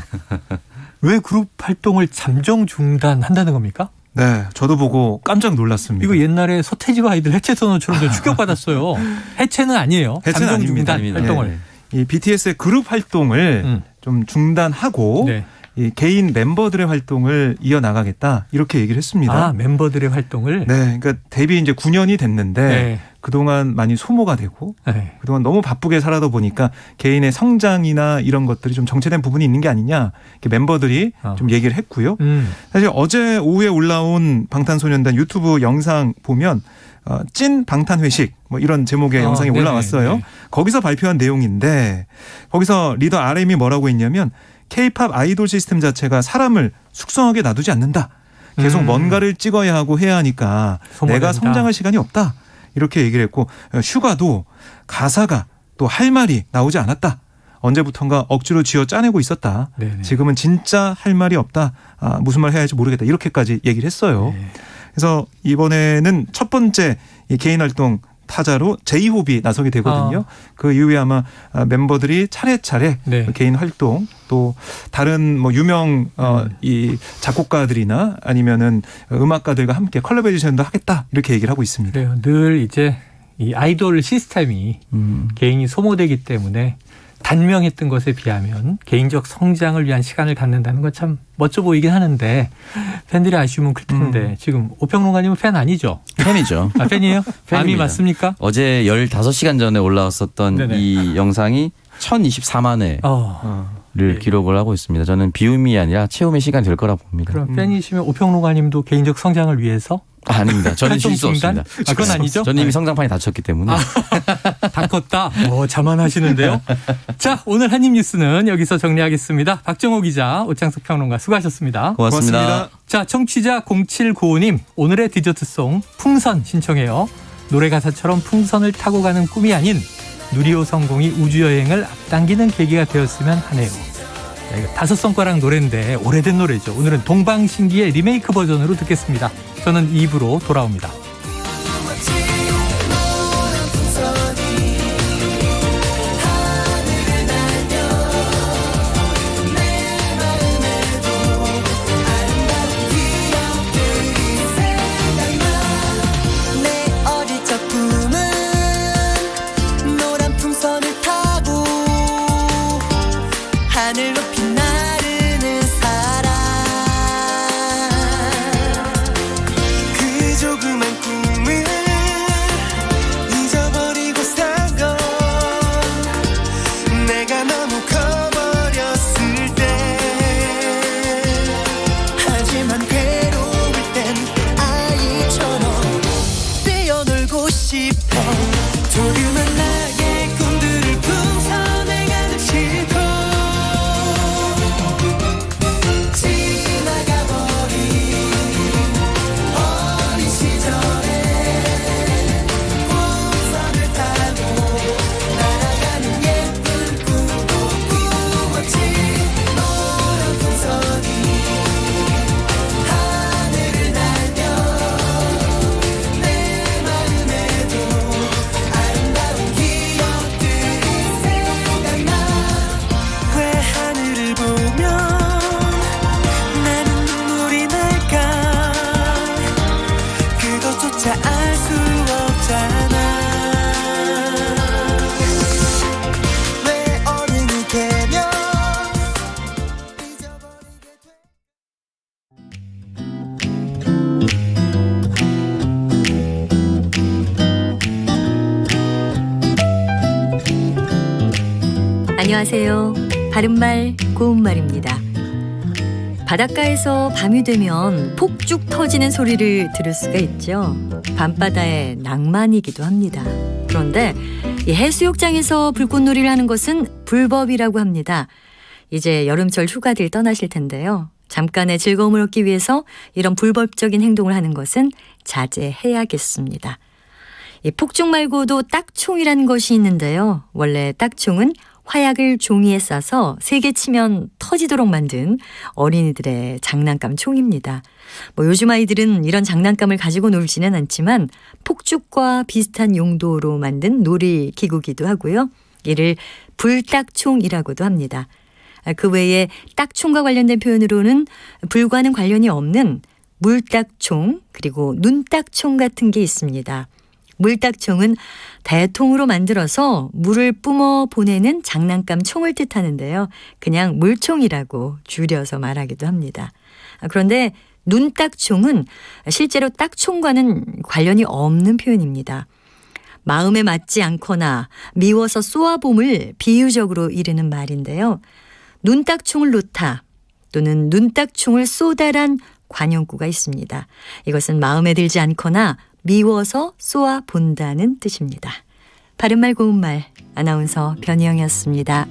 왜 그룹 활동을 잠정 중단한다는 겁니까? 네, 저도 보고 깜짝 놀랐습니다. 이거 옛날에 서태지와 아이들 해체 선언처럼 좀 충격받았어요. 해체는 아니에요. 해체는 잠정 아닙니다. 중단 활동을. 이 BTS의 그룹 활동을 좀 중단하고 네. 이 개인 멤버들의 활동을 이어나가겠다 이렇게 얘기를 했습니다. 아 멤버들의 활동을. 네, 그러니까 데뷔 이제 9년이 됐는데 네. 그동안 많이 소모가 되고 네. 그동안 너무 바쁘게 살아다 보니까 개인의 성장이나 이런 것들이 좀 정체된 부분이 있는 게 아니냐 이렇게 멤버들이 좀 얘기를 했고요. 사실 어제 오후에 올라온 방탄소년단 유튜브 영상 보면 찐 방탄회식 뭐 이런 제목의 영상이 네네, 올라왔어요. 네. 거기서 발표한 내용인데 거기서 리더 RM이 뭐라고 했냐면 K-팝 아이돌 시스템 자체가 사람을 숙성하게 놔두지 않는다. 계속 뭔가를 찍어야 하고 해야 하니까 소모된다. 내가 성장할 시간이 없다. 이렇게 얘기를 했고 휴가도 가사가 또 할 말이 나오지 않았다. 언제부턴가 억지로 쥐어 짜내고 있었다. 네네. 지금은 진짜 할 말이 없다. 무슨 말 해야 할지 모르겠다. 이렇게까지 얘기를 했어요. 네. 그래서 이번에는 첫 번째 이 개인 활동 타자로 제이홉이 나서게 되거든요. 그 이후에 아마 멤버들이 차례차례 네. 개인 활동 또 다른 뭐 유명 이 작곡가들이나 아니면은 음악가들과 함께 컬래버레이션도 하겠다 이렇게 얘기를 하고 있습니다. 그래요. 늘 이제 이 아이돌 시스템이 개인이 소모되기 때문에 단명했던 것에 비하면 개인적 성장을 위한 시간을 갖는다는 건 참 멋져 보이긴 하는데 팬들이 아쉬우면 클 텐데 지금 오평론가님은 팬 아니죠? 팬이죠. 아, 팬이에요? 암이 팬입니다. 맞습니까? 어제 15시간 전에 올라왔었던 네네. 이 영상이 1024만 회를 기록을 하고 있습니다. 저는 비움이 아니라 채움의 시간이 될 거라 봅니다. 그럼 팬이시면 오평론가님도 개인적 성장을 위해서 아닙니다. 저는 활동 쉴 수 중단? 없습니다. 아, 그건 아니죠? 저는 이미 성장판이 닫혔기 때문에. 다 컸다. 자만하시는데요. 자, 오늘 한입뉴스는 여기서 정리하겠습니다. 박정호 기자, 오창석 평론가 수고하셨습니다. 고맙습니다. 자, 청취자 0795님, 오늘의 디저트송 풍선 신청해요. 노래 가사처럼 풍선을 타고 가는 꿈이 아닌 누리호 성공이 우주여행을 앞당기는 계기가 되었으면 하네요. 자, 이거 5손가락 노래인데 오래된 노래죠. 오늘은 동방신기의 리메이크 버전으로 듣겠습니다. 저는 2부로 돌아옵니다. 하늘 높이 나르는 사랑 그 조그만 꿈 안녕하세요. 바른말 고운말입니다. 바닷가에서 밤이 되면 폭죽 터지는 소리를 들을 수가 있죠. 밤바다의 낭만이기도 합니다. 그런데 이 해수욕장에서 불꽃놀이를 하는 것은 불법이라고 합니다. 이제 여름철 휴가들 떠나실 텐데요. 잠깐의 즐거움을 얻기 위해서 이런 불법적인 행동을 하는 것은 자제해야겠습니다. 이 폭죽 말고도 딱총이라는 것이 있는데요. 원래 딱총은 화약을 종이에 싸서 세게 치면 터지도록 만든 어린이들의 장난감 총입니다. 요즘 아이들은 이런 장난감을 가지고 놀지는 않지만 폭죽과 비슷한 용도로 만든 놀이기구기도 하고요. 이를 불딱총이라고도 합니다. 그 외에 딱총과 관련된 표현으로는 불과는 관련이 없는 물딱총 그리고 눈딱총 같은 게 있습니다. 물딱총은 대통으로 만들어서 물을 뿜어 보내는 장난감 총을 뜻하는데요. 그냥 물총이라고 줄여서 말하기도 합니다. 그런데 눈딱총은 실제로 딱총과는 관련이 없는 표현입니다. 마음에 맞지 않거나 미워서 쏘아봄을 비유적으로 이르는 말인데요. 눈딱총을 놓다 또는 눈딱총을 쏘다란 관용구가 있습니다. 이것은 마음에 들지 않거나 미워서 쏘아 본다는 뜻입니다. 바른말 고운말 아나운서 변희영이었습니다.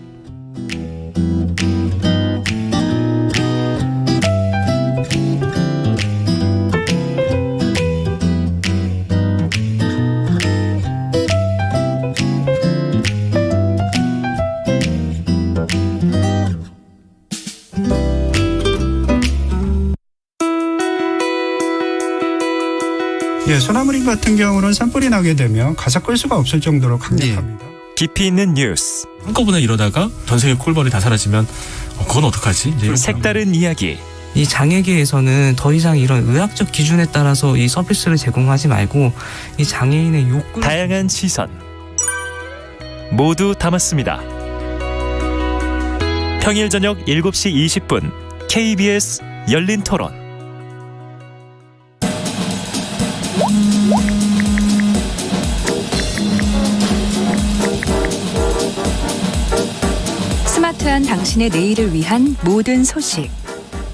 소나무림 같은 경우는 산불이 나게 되면 가사 끌 수가 없을 정도로 강력합니다. 깊이 있는 뉴스, 한꺼번에 이러다가 전 세계 콜벌이 다 사라지면 그건 어떡하지? 이제 색다른 이야기. 이 장애계에서는 더 이상 이런 의학적 기준에 따라서 이 서비스를 제공하지 말고 이 장애인의 욕구 다양한 시선 모두 담았습니다. 평일 저녁 7시 20분 KBS 열린 토론. 스마트한 당신의 내일을 위한 모든 소식.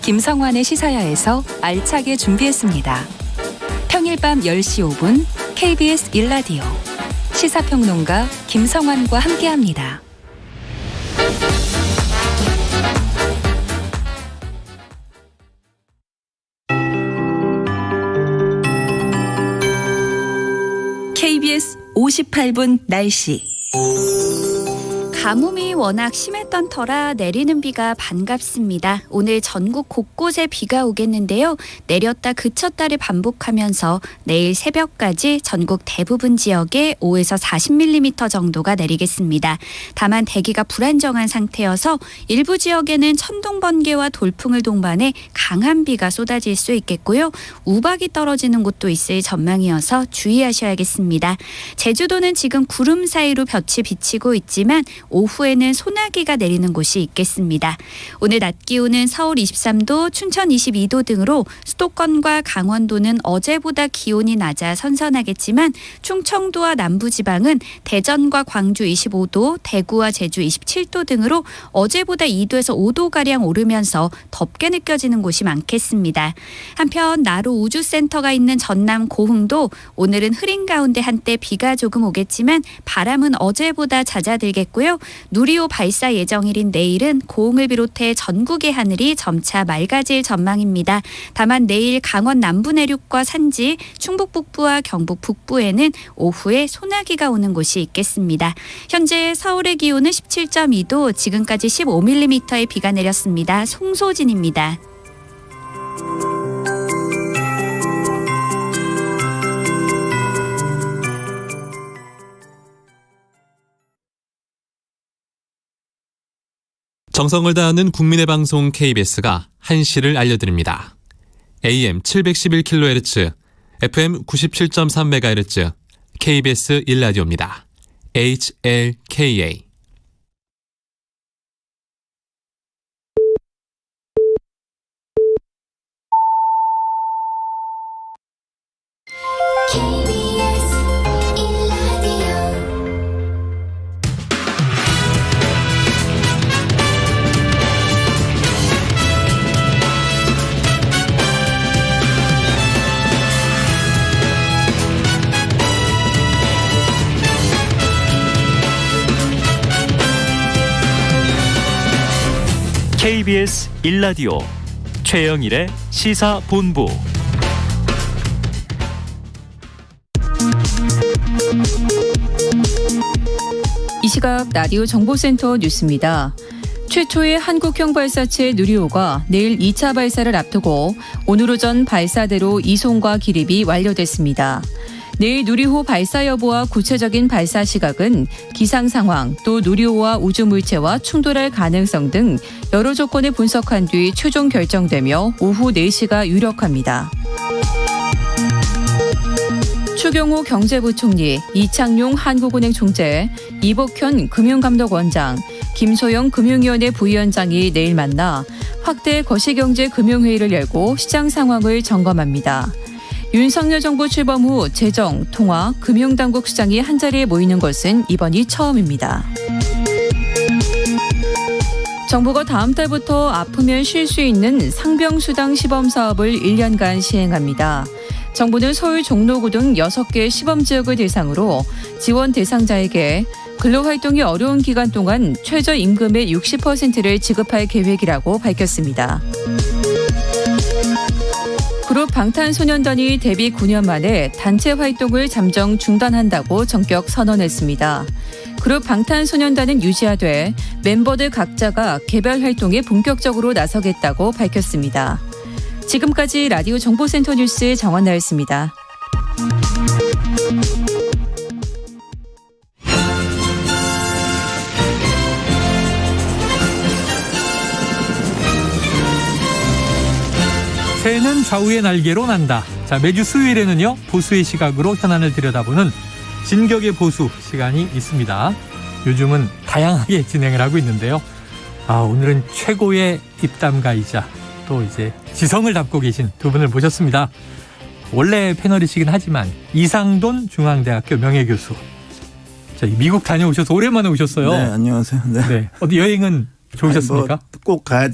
김성환의 시사야에서 알차게 준비했습니다. 평일 밤 10시 5분 KBS 1라디오 시사평론가 김성환과 함께합니다. KBS 58분 날씨. 가뭄이 워낙 심했던 터라 내리는 비가 반갑습니다. 오늘 전국 곳곳에 비가 오겠는데요. 내렸다 그쳤다를 반복하면서 내일 새벽까지 전국 대부분 지역에 5에서 40mm 정도가 내리겠습니다. 다만 대기가 불안정한 상태여서 일부 지역에는 천둥 번개와 돌풍을 동반해 강한 비가 쏟아질 수 있겠고요. 우박이 떨어지는 곳도 있을 전망이어서 주의하셔야겠습니다. 제주도는 지금 구름 사이로 볕이 비치고 있지만 오후에는 소나기가 내리는 곳이 있겠습니다. 오늘 낮 기온은 서울 23도, 춘천 22도 등으로 수도권과 강원도는 어제보다 기온이 낮아 선선하겠지만 충청도와 남부지방은 대전과 광주 25도, 대구와 제주 27도 등으로 어제보다 2도에서 5도가량 오르면서 덥게 느껴지는 곳이 많겠습니다. 한편 나로 우주센터가 있는 전남 고흥도 오늘은 흐린 가운데 한때 비가 조금 오겠지만 바람은 어제보다 잦아들겠고요. 누리호 발사 예정일인 내일은 고흥을 비롯해 전국의 하늘이 점차 맑아질 전망입니다. 다만 내일 강원 남부 내륙과 산지, 충북 북부와 경북 북부에는 오후에 소나기가 오는 곳이 있겠습니다. 현재 서울의 기온은 17.2도, 지금까지 15mm의 비가 내렸습니다. 송소진입니다. 정성을 다하는 국민의 방송 KBS가 한시를 알려드립니다. AM 711kHz, FM 97.3MHz, KBS 1라디오입니다. HLKA. KBS 1라디오 최영일의 시사본부. 이 시각 라디오 정보센터 뉴스입니다. 최초의 한국형 발사체 누리호가 내일 2차 발사를 앞두고 오늘 오전 발사대로 이송과 기립이 완료됐습니다. 내일 누리호 발사 여부와 구체적인 발사 시각은 기상 상황, 또 누리호와 우주 물체와 충돌할 가능성 등 여러 조건을 분석한 뒤 최종 결정되며 오후 4시가 유력합니다. 추경호 경제부총리, 이창용 한국은행 총재, 이복현 금융감독원장, 김소영 금융위원회 부위원장이 내일 만나 확대 거시경제금융회의를 열고 시장 상황을 점검합니다. 윤석열 정부 출범 후 재정, 통화, 금융당국 수장이 한자리에 모이는 것은 이번이 처음입니다. 정부가 다음 달부터 아프면 쉴 수 있는 상병수당 시범 사업을 1년간 시행합니다. 정부는 서울 종로구 등 6개 시범지역을 대상으로 지원 대상자에게 근로활동이 어려운 기간 동안 최저임금의 60%를 지급할 계획이라고 밝혔습니다. 그룹 방탄소년단이 데뷔 9년 만에 단체 활동을 잠정 중단한다고 전격 선언했습니다. 그룹 방탄소년단은 유지하되 멤버들 각자가 개별 활동에 본격적으로 나서겠다고 밝혔습니다. 지금까지 라디오 정보센터 뉴스 정원나였습니다. 새는 좌우의 날개로 난다. 자, 매주 수요일에는요, 보수의 시각으로 현안을 들여다보는 진격의 보수 시간이 있습니다. 요즘은 다양하게 진행을 하고 있는데요. 오늘은 최고의 입담가이자 또 이제 지성을 담고 계신 두 분을 모셨습니다. 원래 패널이시긴 하지만 이상돈 중앙대학교 명예교수. 자, 미국 다녀오셔서 오랜만에 오셨어요. 네, 안녕하세요. 네. 어디 여행은 좋으셨습니까? 꼭 가야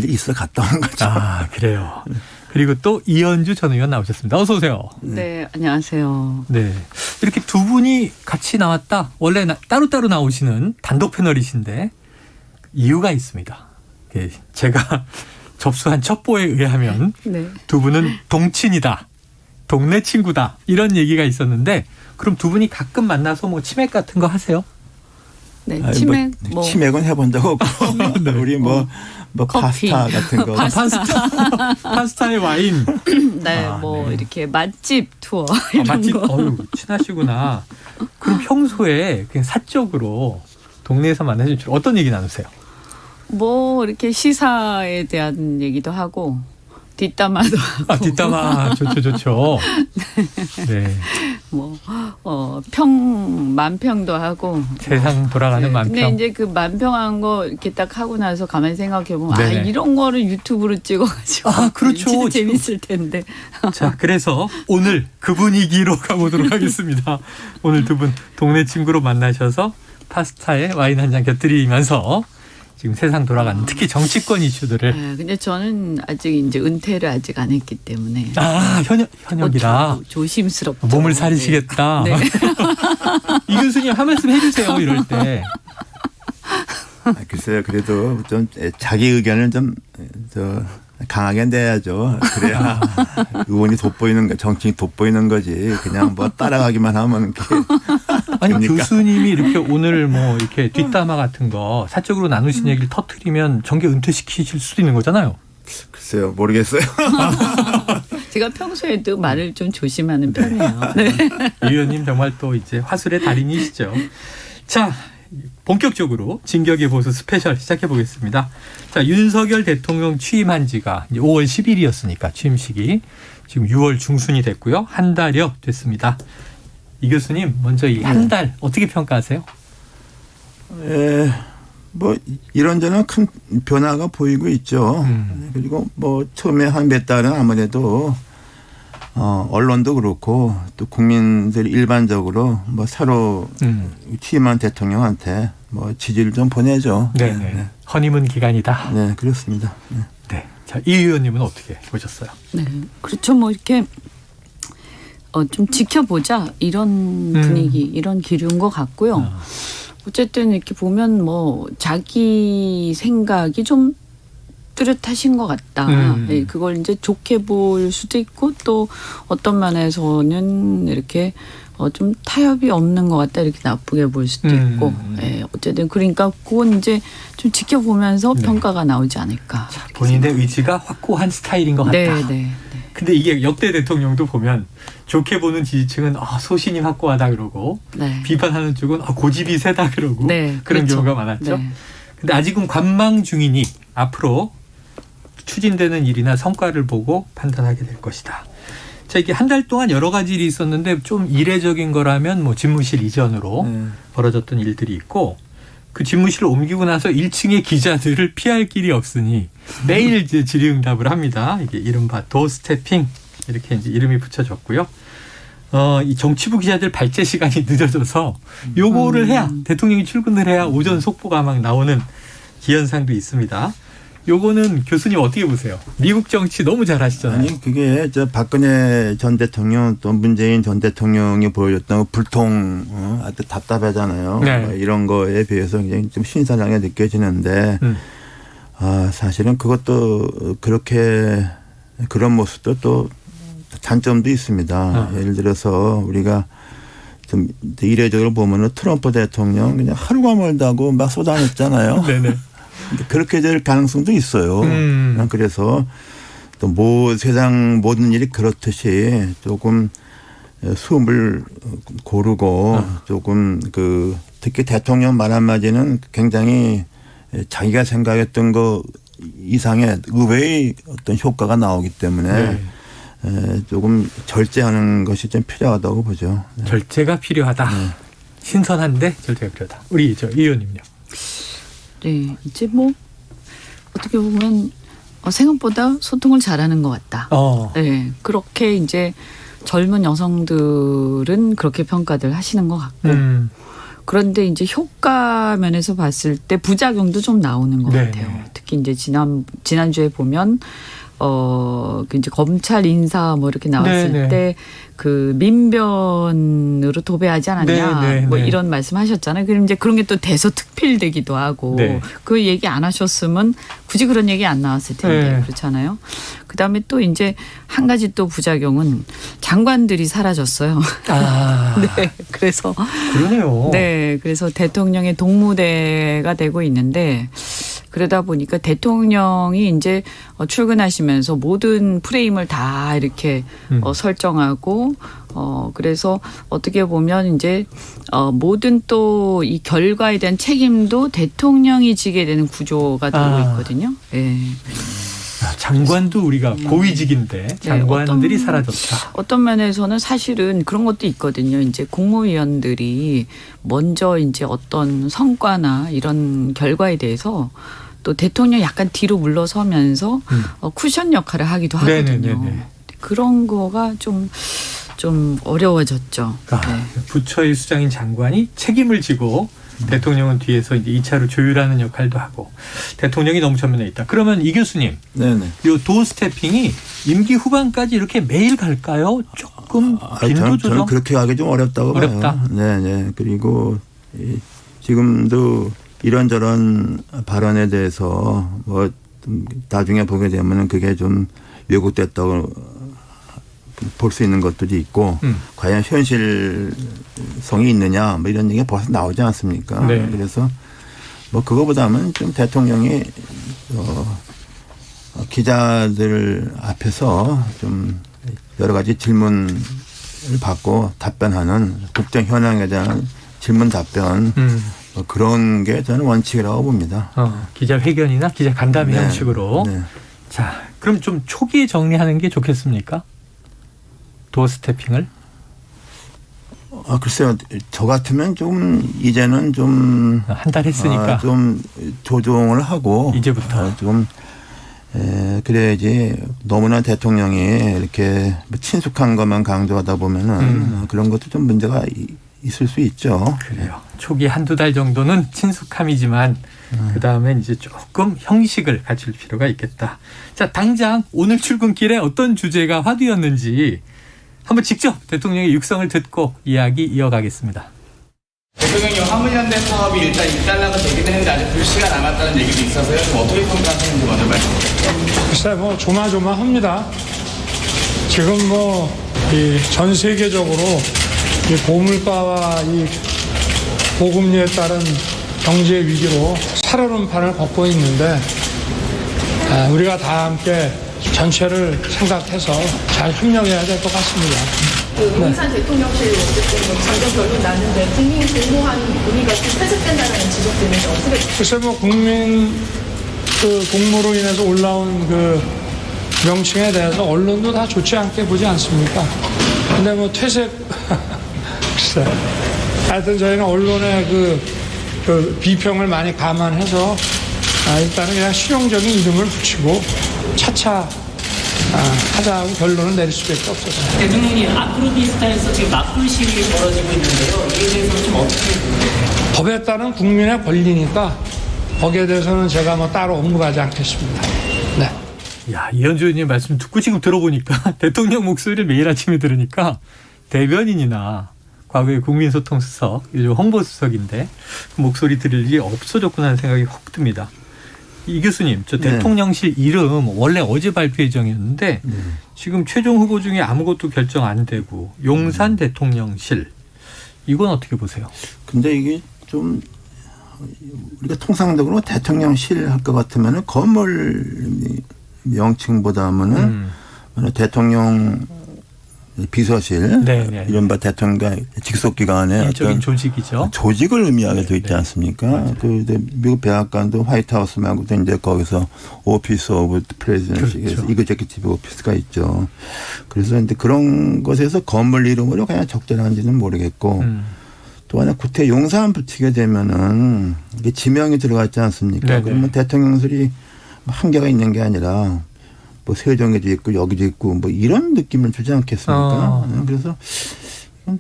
있어 갔다 오는 거죠. 그래요. 그리고 또 이현주 전 의원 나오셨습니다. 어서 오세요. 네, 안녕하세요. 네, 이렇게 두 분이 같이 나왔다. 원래 따로따로 나오시는 단독 패널이신데 이유가 있습니다. 제가 접수한 첩보에 의하면 네. 두 분은 동친이다, 동네 친구다 이런 얘기가 있었는데 그럼 두 분이 가끔 만나서 뭐 치맥 같은 거 하세요? 네, 치맥 치맥은 해본 적 없고 네. 우리 뭐 파스타 같은 거. 파스타에 와인. 네, 네. 이렇게 맛집 투어 이런 맛집. 거. 친하시구나. 그럼 평소에 그냥 사적으로 동네에서 만나시면 주로 어떤 얘기 나누세요? 이렇게 시사에 대한 얘기도 하고 뒷담화도 하고. 뒷담화 좋죠. 네. 만평도 하고. 세상 돌아가는 네. 만평. 근데 이제 그 만평한 거 이렇게 딱 하고 나서 가만히 생각해 보면 네네. 이런 거를 유튜브로 찍어가지고. 그렇죠. 진짜 재밌을 텐데. 자, 그래서 오늘 그 분위기로 가보도록 하겠습니다. 오늘 두 분 동네 친구로 만나셔서 파스타에 와인 한 잔 곁들이면서 지금 세상 돌아가는 특히 정치권 이슈들을. 근데 저는 아직 이제 은퇴를 아직 안 했기 때문에. 현역이라. 조심스럽죠. 몸을 사리시겠다. 네. 이 교수님 한 말씀 해주세요. 이럴 때. 글쎄요. 그래도 좀 자기 의견을 좀 강하게 내야죠. 그래야 의원이 돋보이는 거, 정치인이 돋보이는 거지. 그냥 따라가기만 하면 아니 그러니까. 교수님이 이렇게 오늘 이렇게 뒷담화 같은 거 사적으로 나누신 얘기를 터뜨리면 정계 은퇴시키실 수도 있는 거잖아요. 글쎄요, 모르겠어요. 제가 평소에도 말을 좀 조심하는 편이에요. 네. 이 의원님 정말 또 이제 화술의 달인이시죠. 자, 본격적으로 진격의 보수 스페셜 시작해 보겠습니다. 자, 윤석열 대통령 취임한 지가 이제 5월 10일이었으니까 취임식이 지금 6월 중순이 됐고요. 한 달여 됐습니다. 이 교수님 먼저 이 한 달 어떻게 평가하세요? 이런저런 큰 변화가 보이고 있죠. 그리고 처음에 한 몇 달은 아무래도 언론도 그렇고 또 국민들이 일반적으로 새로 취임한 대통령한테 지지를 좀 보내죠. 네. 허니문 기간이다. 네, 그렇습니다. 네. 자, 이 의원님은 어떻게 보셨어요? 네, 그렇죠. 이렇게 좀 지켜보자 이런 분위기, 이런 기류인 것 같고요. 어쨌든 이렇게 보면 자기 생각이 좀 뚜렷하신 것 같다. 네, 그걸 이제 좋게 볼 수도 있고 또 어떤 면에서는 이렇게 좀 타협이 없는 것 같다 이렇게 나쁘게 볼 수도 있고 네, 어쨌든 그러니까 그건 이제 좀 지켜보면서 평가가 나오지 않을까. 본인의 의지가 확고한 스타일인 것 같다. 네. 근데 이게 역대 대통령도 보면 좋게 보는 지지층은 소신이 확고하다 그러고 비판하는 쪽은 고집이 세다 그러고 그런 그렇죠. 경우가 많았죠. 근데 아직은 관망 중이니 앞으로 추진되는 일이나 성과를 보고 판단하게 될 것이다. 자, 이게 한 달 동안 여러 가지 일이 있었는데 좀 이례적인 거라면 뭐 집무실 이전으로 벌어졌던 일들이 있고 그 집무실을 옮기고 나서 1층의 기자들을 피할 길이 없으니 매일 이제 질의응답을 합니다. 이게 이른바 도어스태핑 이렇게 이제 이름이 붙여졌고요. 이 정치부 기자들 발제 시간이 늦어져서 요거를 해야 대통령이 출근을 해야 오전 속보가 막 나오는 기현상도 있습니다. 요거는 교수님 어떻게 보세요? 미국 정치 너무 잘 아시잖아요. 아니 그게 박근혜 전 대통령 또 문재인 전 대통령이 보여줬던 불통 아주 답답하잖아요. 네. 이런 거에 비해서 굉장히 좀 신선하게 느껴지는데 사실은 그것도 그렇게 그런 모습도 또 단점도 있습니다. 예를 들어서 우리가 좀 이례적으로 보면은 트럼프 대통령 그냥 하루가 멀다고 막 쏟아냈잖아요. 네네. 그렇게 될 가능성도 있어요. 그래서 또 세상 모든 일이 그렇듯이 조금 숨을 고르고 조금 특히 대통령 말 한마디는 굉장히 자기가 생각했던 거 이상의 의외의 어떤 효과가 나오기 때문에 조금 절제하는 것이 좀 필요하다고 보죠. 절제가 필요하다. 신선한데 절제가 필요하다. 우리 이 의원님요. 네, 이제 어떻게 보면 생각보다 소통을 잘하는 것 같다. 네, 그렇게 이제 젊은 여성들은 그렇게 평가들 하시는 것 같고 그런데 이제 효과 면에서 봤을 때 부작용도 좀 나오는 것 같아요. 특히 이제 지난주에 보면 이제 검찰 인사 이렇게 나왔을 때 그 민변으로 도배하지 않았냐 이런 말씀하셨잖아요. 그럼 이제 그런 게 또 대서특필되기도 하고 그 얘기 안 하셨으면 굳이 그런 얘기 안 나왔을 텐데 그렇잖아요. 그다음에 또 이제 한 가지 또 부작용은 장관들이 사라졌어요. 네, 그래서 그러네요. 네, 그래서 대통령의 동무대가 되고 있는데. 그러다 보니까 대통령이 이제 출근하시면서 모든 프레임을 다 이렇게 설정하고 그래서 어떻게 보면 이제 모든 또 이 결과에 대한 책임도 대통령이 지게 되는 구조가 되고 있거든요. 네. 장관도 우리가 고위직인데 장관들이 사라졌다. 어떤 면에서는 사실은 그런 것도 있거든요. 이제 국무위원들이 먼저 이제 어떤 성과나 이런 결과에 대해서 또 대통령 약간 뒤로 물러서면서 쿠션 역할을 하기도 하거든요. 그런 거가 좀 어려워졌죠. 부처의 수장인 장관이 책임을 지고 대통령은 뒤에서 이제 2차로 조율하는 역할도 하고 대통령이 너무 전면에 있다. 그러면 이 교수님, 이 도어스태핑이 임기 후반까지 이렇게 매일 갈까요? 조금 빈도 조정? 저는 그렇게 하기 좀 어렵다고 봐요. 네. 그리고 지금도 이런저런 발언에 대해서 나중에 보게 되면 그게 좀 왜곡됐다고 볼 수 있는 것들이 있고 과연 현실성이 있느냐 이런 얘기가 벌써 나오지 않습니까? 그래서 그거보다는 좀 대통령이 기자들 앞에서 좀 여러 가지 질문을 받고 답변하는 국정 현황에 대한 질문 답변 그런 게 저는 원칙이라고 봅니다. 기자회견이나 기자간담회 형식으로. 자, 그럼 좀 초기에 정리하는 게 좋겠습니까? 도어스태핑을? 글쎄요. 저 같으면 좀 이제는 좀 한 달 했으니까 좀 조정을 하고 이제부터 좀 그래야지 너무나 대통령이 이렇게 친숙한 것만 강조하다 보면은 그런 것도 좀 문제가 있을 수 있죠. 그래요. 초기 한두 달 정도는 친숙함이지만 그다음에 이제 조금 형식을 갖출 필요가 있겠다. 자, 당장 오늘 출근길에 어떤 주제가 화두였는지 한번 직접 대통령의 육성을 듣고 이야기 이어가겠습니다. 대통령이 화물연대 사업이 일단 입달라고 되긴 했는데 아직 불씨가 남았다는 얘기도 있어서요. 좀 어떻게 평가하시는지 먼저 말씀해 주세요. 글쎄 뭐 조마조마합니다. 지금 뭐 전 세계적으로 이 고물가와 이 고금리에 따른 경제 위기로 살얼음판을 걷고 있는데 우리가 다 함께 전체를 생각해서 잘 협력해야 될 것 같습니다. 용산 대통령실 어쨌든 잠정 결론 나는데 국민 공모한 논의가 좀 폐쇄된다는 지적들이 어떻게? 글쎄 뭐 국민 그 공모로 인해서 올라온 그 명칭에 대해서 언론도 다 좋지 않게 보지 않습니까? 근데 뭐 퇴색 글쎄 하여튼 저희는 언론의 그 비평을 많이 감안해서 일단은 그냥 실용적인 이름을 붙이고 차차 하자고 결론을 내릴 수밖에 없어서. 대통령이 아크로비스타에서 지금 맞불 시위 벌어지고 있는데요. 이에 대해서는 좀 어떻게 보세요? 법에 따른 국민의 권리니까 거기에 대해서는 제가 뭐 따로 언급하지 않겠습니다. 네. 야, 이현주 의원님 말씀 듣고 지금 들어보니까 대통령 목소리를 매일 아침에 들으니까 대변인이나 과거에 국민소통수석, 요즘 홍보수석인데 그 목소리 들을 일이 없어졌구나 하는 생각이 확 듭니다. 이 교수님, 저 대통령실 이름 원래 어제 발표 예정이었는데 지금 최종 후보 중에 아무것도 결정 안 되고 용산 대통령실 이건 어떻게 보세요? 근데 이게 좀 우리가 통상적으로 대통령실 할 것 같으면 건물 명칭보다는 대통령 비서실, 네네. 이른바 대통령 직속기관의 일적인 조직이죠. 조직을 의미하게 되어 있지 않습니까? 그 미국 백악관도 화이트하우스 말고도 이제 거기서 오피스 오브 프레지던시, 그렇죠. 이그제큐티브 오피스가 있죠. 그래서 이제 그런 것에서 건물 이름으로 그냥 적절한지는 모르겠고 또 하나 구태 용산 붙이게 되면은 이게 지명이 들어가 있지 않습니까? 네네. 그러면 대통령실이 한계가 있는 게 아니라 뭐 세종에도 있고 여기도 있고 뭐 이런 느낌을 주지 않겠습니까? 그래서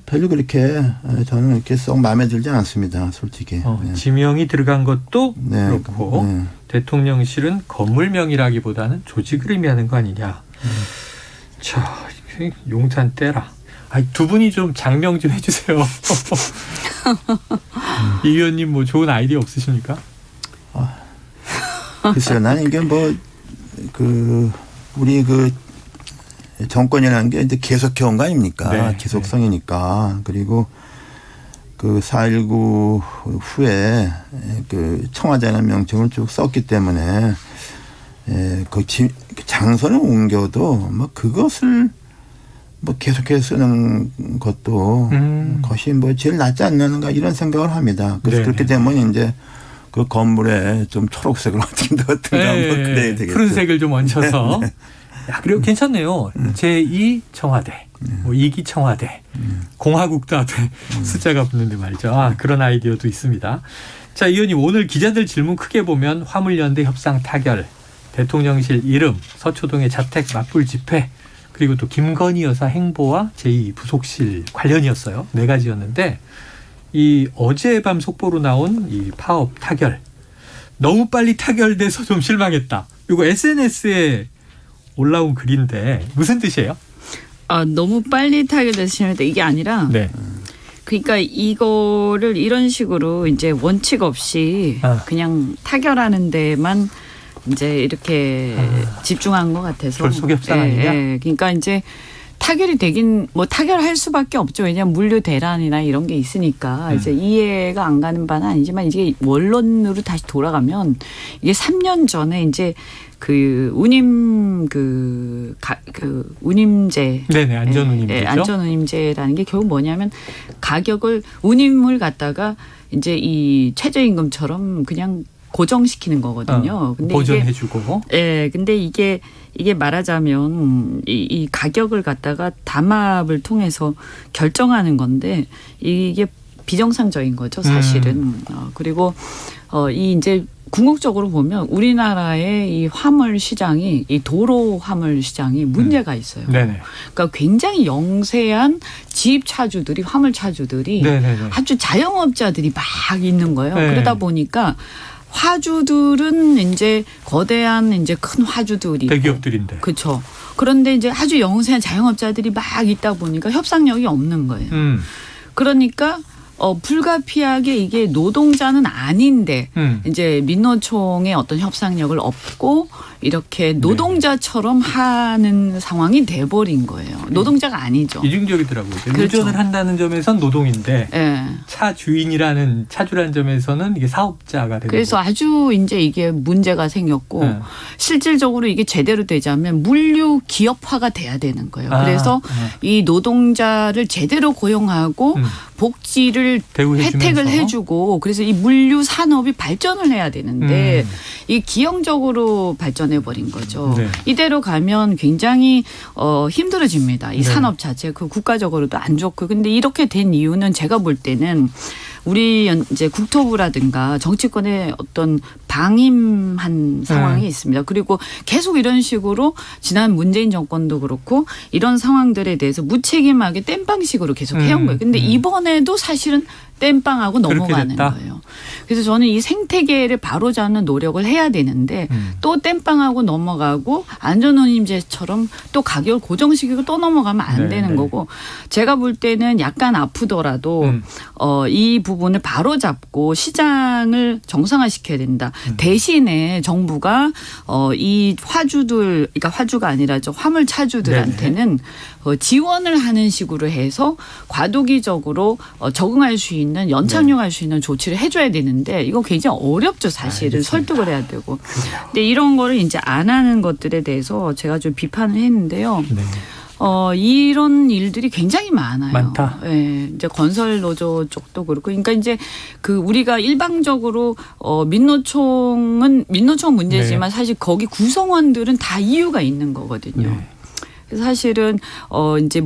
별로 그렇게 저는 이렇게 썩 마음에 들지 않습니다, 솔직히. 지명이 들어간 것도 그렇고 대통령실은 건물명이라기보다는 조직을 의미하는 거 아니냐. 자, 용산 떼라. 두 분이 좀 장명 좀 해주세요. 이 의원님 뭐 좋은 아이디어 없으십니까? 글쎄요, 나는 이게 우리 정권이라는 게 이제 계속해온 거 아닙니까? 네. 지속성이니까. 그리고 4.19 후에 청와대라는 명칭을 쭉 썼기 때문에 그 장소는 옮겨도 뭐 그것을 뭐 계속해서 쓰는 것도 것이 뭐 제일 낫지 않는가 이런 생각을 합니다. 그래서 네네. 그렇게 되면 이제 그 건물에 좀 초록색을 어떻게 넣든가 뭐 그래야 되겠죠. 푸른색을 좀 얹혀서. 네. 야, 그리고 괜찮네요. 제2 청와대, 뭐 2기 청와대, 공화국도 앞에 숫자가 붙는데 말이죠. 그런 아이디어도 있습니다. 자, 이 의원님 오늘 기자들 질문 크게 보면 화물연대 협상 타결, 대통령실 이름, 서초동의 자택 맞불 집회, 그리고 또 김건희 여사 행보와 제2 부속실 관련이었어요. 4가지였는데 이 어젯밤 속보로 나온 이 파업 타결 너무 빨리 타결돼서 좀 실망했다. 이거 SNS에 올라온 글인데 무슨 뜻이에요? 너무 빨리 타결돼서 실망했다. 이게 아니라 그러니까 이거를 이런 식으로 이제 원칙 없이 그냥 타결하는 데만 이제 이렇게 집중한 것 같아서 결속 협상 아니냐? 그러니까 이제 타결이 되긴 뭐 타결할 수밖에 없죠. 왜냐하면 물류 대란이나 이런 게 있으니까 이제 이해가 안 가는 바는 아니지만 이게 원론으로 다시 돌아가면 이게 3년 전에 이제 운임제. 네네, 안전운임제죠. 안전운임제라는 게 결국 뭐냐면 가격을 운임을 갖다가 이제 이 최저임금처럼 그냥 고정시키는 거거든요. 근데 보전해주고. 근데 이게 말하자면 이 가격을 갖다가 담합을 통해서 결정하는 건데 이게 비정상적인 거죠, 사실은. 그리고 이 이제 궁극적으로 보면 우리나라의 이 화물 시장이 이 도로 화물 시장이 문제가 있어요. 네네. 그러니까 굉장히 영세한 집 차주들이 화물 차주들이 네네네. 아주 자영업자들이 막 있는 거예요. 그러다 보니까 화주들은 이제 거대한 이제 큰 화주들이 대기업들인데. 그렇죠. 그런데 이제 아주 영세한 자영업자들이 막 있다 보니까 협상력이 없는 거예요. 그러니까 불가피하게 이게 노동자는 아닌데 이제 민노총의 어떤 협상력을 얻고 이렇게 노동자처럼 하는 상황이 돼버린 거예요. 노동자가 아니죠. 이중적이더라고요. 그렇죠. 운전을 한다는 점에선 노동인데 네. 차 주인이라는 차주라는 점에서는 이게 사업자가 되는 그래서 거죠. 아주 이제 이게 문제가 생겼고 실질적으로 이게 제대로 되자면 물류 기업화가 돼야 되는 거예요. 그래서 이 노동자를 제대로 고용하고 복지를 혜택을 해주고 그래서 이 물류 산업이 발전을 해야 되는데 이 기형적으로 발전해 버린 거죠. 네. 이대로 가면 굉장히 힘들어집니다. 이 네. 산업 자체 그 국가적으로도 안 좋고 근데 이렇게 된 이유는 제가 볼 때는 우리 이제 국토부라든가 정치권의 어떤 방임한 상황이 있습니다. 그리고 계속 이런 식으로 지난 문재인 정권도 그렇고 이런 상황들에 대해서 무책임하게 땜빵식으로 계속 해온 거예요. 근데 이번에도 사실은 땜빵하고 넘어가는 거예요. 그래서 저는 이 생태계를 바로잡는 노력을 해야 되는데 또 땜빵하고 넘어가고 안전운임제처럼 또 가격을 고정시키고 또 넘어가면 안 되는 거고 제가 볼 때는 약간 아프더라도 이 부분을 바로잡고 시장을 정상화시켜야 된다. 대신에 정부가 이 화주들 그러니까 화주가 아니라 화물 차주들한테는 지원을 하는 식으로 해서 과도기적으로 적응할 수 있는 연착륙할 수 있는 조치를 해줘야 되는데 이거 굉장히 어렵죠 사실은. 알겠습니다. 설득을 해야 되고. 근데 이런 거를 이제 안 하는 것들에 대해서 제가 좀 비판을 했는데요. 네. 이런 일들이 굉장히 많아요. 많다. 예, 이제 건설 노조 쪽도 그렇고, 그러니까 이제 그 우리가 일방적으로 민노총 문제지만 사실 거기 구성원들은 다 이유가 있는 거거든요. 네. 사실은 이제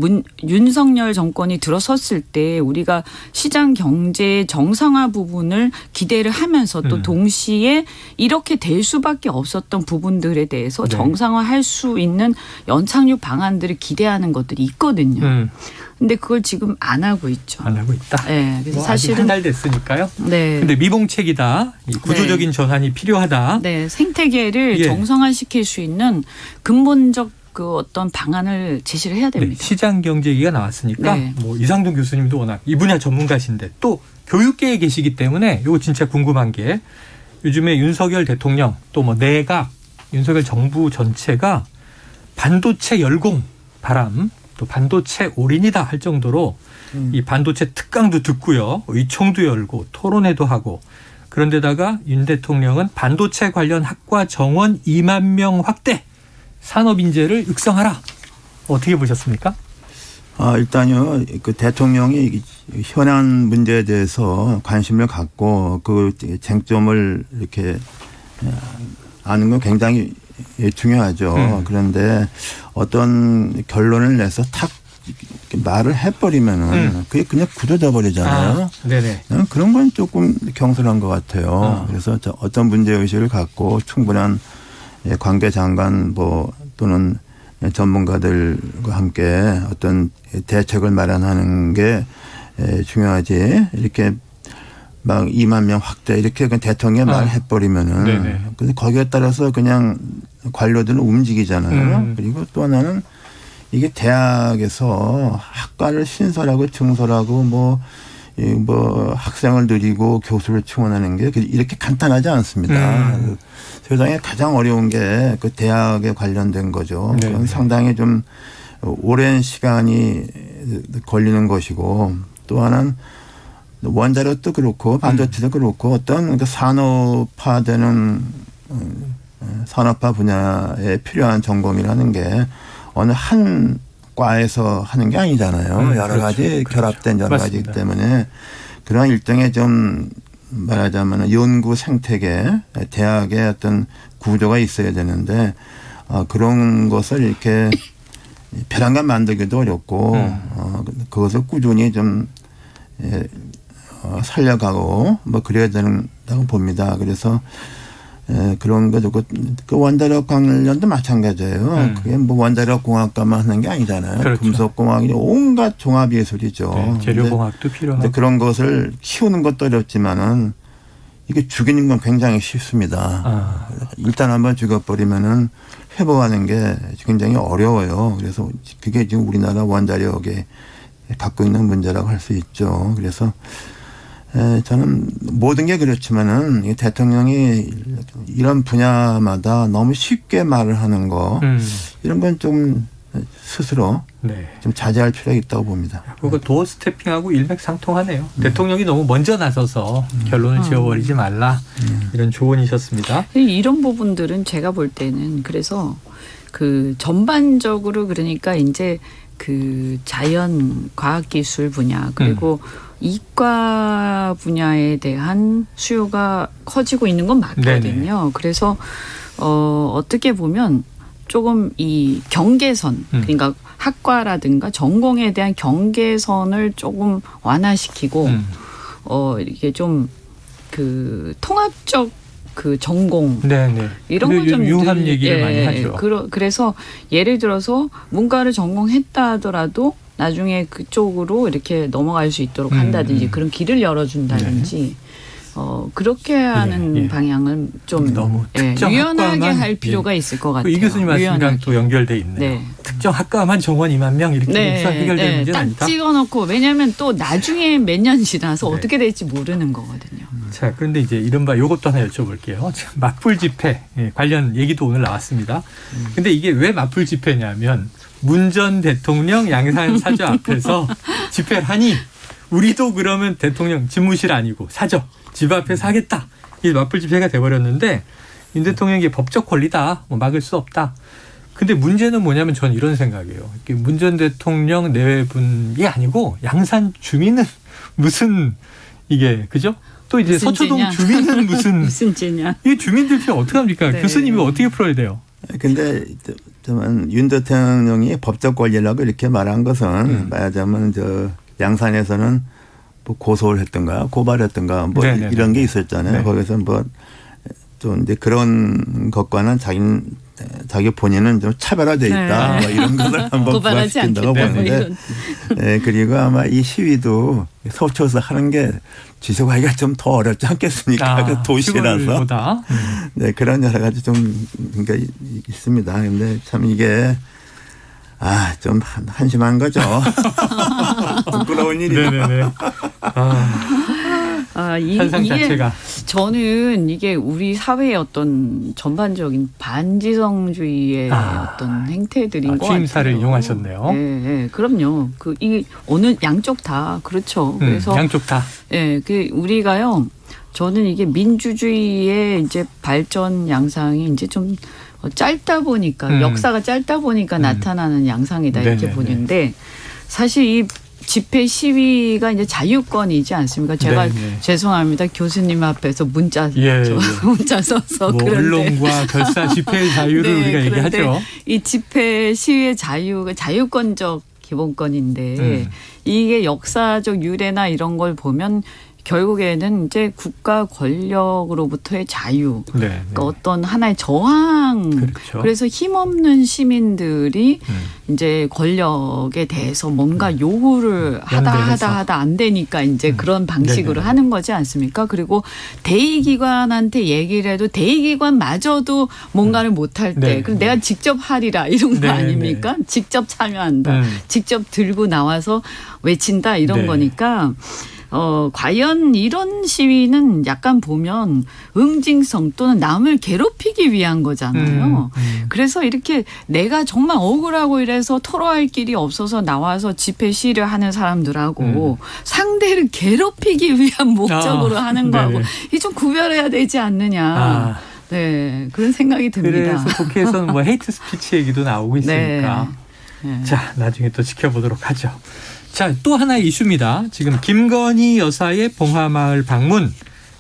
윤석열 정권이 들어섰을 때 우리가 시장 경제 정상화 부분을 기대를 하면서 또 동시에 이렇게 될 수밖에 없었던 부분들에 대해서 정상화할 수 있는 연착륙 방안들을 기대하는 것들이 있거든요. 근데 그걸 지금 안 하고 있죠. 안 하고 있다. 네, 그래서 사실은 한 달 됐으니까요. 네. 근데 미봉책이다. 이 구조적인 전환이 필요하다. 네, 생태계를 정상화시킬 수 있는 근본적 그 어떤 방안을 제시를 해야 됩니다. 네, 시장 경제 얘기가 나왔으니까 뭐 이상돈 교수님도 워낙 이 분야 전문가신데 또 교육계에 계시기 때문에 이거 진짜 궁금한 게 요즘에 윤석열 대통령 또 뭐 내각 윤석열 정부 전체가 반도체 열공 바람 또 반도체 올인이다 할 정도로 이 반도체 특강도 듣고요. 의총도 열고 토론회도 하고 그런데다가 윤 대통령은 반도체 관련 학과 정원 2만 명 확대 산업인재를 육성하라. 어떻게 보셨습니까? 일단요, 그 대통령이 현안 문제에 대해서 관심을 갖고 그 쟁점을 이렇게 아는 건 굉장히 중요하죠. 그런데 어떤 결론을 내서 탁 말을 해버리면은 그게 그냥 굳어져 버리잖아요. 네네. 그런 건 조금 경솔한 것 같아요. 그래서 어떤 문제의식을 갖고 충분한 관계 장관 또는 전문가들과 함께 어떤 대책을 마련하는 게 중요하지. 이렇게 막 2만 명 확대 이렇게 대통령이 말해버리면은 근데 거기에 따라서 그냥 관료들은 움직이잖아요. 그리고 또 하나는 이게 대학에서 학과를 신설하고 증설하고 뭐 학생을 늘리고 교수를 충원하는 게 이렇게 간단하지 않습니다. 세상에 가장 어려운 게 그 대학에 관련된 거죠. 그건 상당히 좀 오랜 시간이 걸리는 것이고 또 하나는 원자력도 그렇고 반도체도 그렇고 어떤 산업화되는 산업화 분야에 필요한 전공이라는 게 어느 한 과에서 하는 게 아니잖아요. 여러 가지 결합된 여러 가지이기 때문에 그런 일종의 좀 말하자면 연구 생태계 대학의 어떤 구조가 있어야 되는데 그런 것을 이렇게 배란간 만들기도 어렵고 그것을 꾸준히 좀 살려가고 뭐 그래야 된다고 봅니다. 그래서 그런 거 좋고 그 원자력 관련도 마찬가지예요. 그게 뭐 원자력 공학과만 하는 게 아니잖아요. 그렇죠. 금속공학이 온갖 종합예술이죠. 네, 재료공학도 필요하고 그런 것을 키우는 것도 어렵지만은 이게 죽이는 건 굉장히 쉽습니다. 일단 한번 죽여버리면은 회복하는 게 굉장히 어려워요. 그래서 그게 지금 우리나라 원자력에 갖고 있는 문제라고 할 수 있죠. 그래서 저는 모든 게 그렇지만은 대통령이 이런 분야마다 너무 쉽게 말을 하는 거 이런 건 좀 스스로 좀 자제할 필요가 있다고 봅니다. 그거 도어 스태핑하고 일맥상통하네요. 대통령이 너무 먼저 나서서 결론을 지어버리지 말라 이런 조언이셨습니다. 이런 부분들은 제가 볼 때는 그래서 그 전반적으로 그러니까 이제 그 자연 과학기술 분야 그리고 이과 분야에 대한 수요가 커지고 있는 건 맞거든요. 네네. 그래서 어떻게 보면 조금 이 경계선 그러니까 학과라든가 전공에 대한 경계선을 조금 완화시키고 이게 좀 그 통합적 그 전공 이런 건 좀 유한 얘기를 많이 하죠. 그래서 예를 들어서 문과를 전공했다 하더라도 나중에 그쪽으로 이렇게 넘어갈 수 있도록 한다든지 그런 길을 열어준다든지 그렇게 하는 방향을 좀 너무 유연하게 할 필요가 있을 것 같아요. 이 교수님 말씀이랑 또 연결돼 있네요. 특정 학과만 정원 2만 명 이렇게 해서 해결될 문제는 아니다. 딱 찍어놓고 왜냐하면 또 나중에 몇 년 지나서 어떻게 될지 모르는 거거든요. 자, 그런데 이제 이른바 이것도 하나 여쭤볼게요. 맞불 집회 관련 얘기도 오늘 나왔습니다. 근데 이게 왜 맞불 집회냐면 문 전 대통령 양산 사저 앞에서 집회를 하니 우리도 그러면 대통령 집무실 아니고 사저 집 앞에서 하겠다. 이게 맞불 집회가 돼버렸는데 윤 대통령이 법적 권리다. 막을 수 없다. 근데 문제는 뭐냐면 전 이런 생각이에요. 문 전 대통령 내외분이 아니고 양산 주민은 무슨 이게 그죠? 또 이제 서초동 죄냐? 주민은 무슨 죄냐? 이 주민들 피해 어떻게 합니까? 교수님이 어떻게 풀어야 돼요? 근데 윤 대통령이 법적 권리라고 이렇게 말한 것은 말하자면 양산에서는 뭐 고소를 했던가 고발했던가 뭐 이런 게 있었잖아요. 거기서 뭐 좀 이제 그런 것과는 자기 본인은 좀 차별화돼 있다. 뭐 이런 것을 한번 부각시킨다고 보는데 그리고 아마 이 시위도 서초에서 하는 게 지속하기가 좀 더 어렵지 않겠습니까? 그 도시라서. 그런 여러 가지 좀 그러니까 있습니다. 근데 참 이게 좀 한심한 거죠. 부끄러운 일이죠. 네네네. 현상 자체가. 저는 이게 우리 사회의 어떤 전반적인 반지성주의의 어떤 행태들인 것 같아요. 취임사를 이용하셨네요. 네, 그럼요. 이 어느 양쪽 다 그렇죠. 그래서 양쪽 다. 우리가요. 저는 이게 민주주의의 이제 발전 양상이 이제 좀 짧다 보니까 역사가 짧다 보니까 나타나는 양상이다 이렇게 보는데 사실 이 집회 시위가 이제 자유권이지 않습니까? 제가 죄송합니다. 교수님 앞에서 문자 써서 뭐 언론과 결사 집회의 자유를 우리가 얘기하죠. 이 집회 시위의 자유가 자유권적 기본권인데 이게 역사적 유래나 이런 걸 보면 결국에는 이제 국가 권력으로부터의 자유, 그러니까 어떤 하나의 저항. 그래서 힘없는 시민들이 이제 권력에 대해서 뭔가 요구를 하다 안 되니까 이제 그런 방식으로 하는 거지 않습니까? 그리고 대의기관한테 얘기를 해도 대의기관마저도 뭔가를 못할 때, 그럼 내가 직접 하리라 이런 거 아닙니까? 직접 참여한다, 직접 들고 나와서 외친다 이런 거니까. 과연 이런 시위는 약간 보면 응징성 또는 남을 괴롭히기 위한 거잖아요. 그래서 이렇게 내가 정말 억울하고 이래서 토로할 길이 없어서 나와서 집회 시위를 하는 사람들하고 상대를 괴롭히기 위한 목적으로 하는 거하고 이게 좀 구별해야 되지 않느냐. 그런 생각이 듭니다. 그래서 국회에서는 뭐 헤이트 스피치 얘기도 나오고 있으니까. 자, 나중에 또 지켜보도록 하죠. 자, 또 하나의 이슈입니다. 지금 김건희 여사의 봉하마을 방문.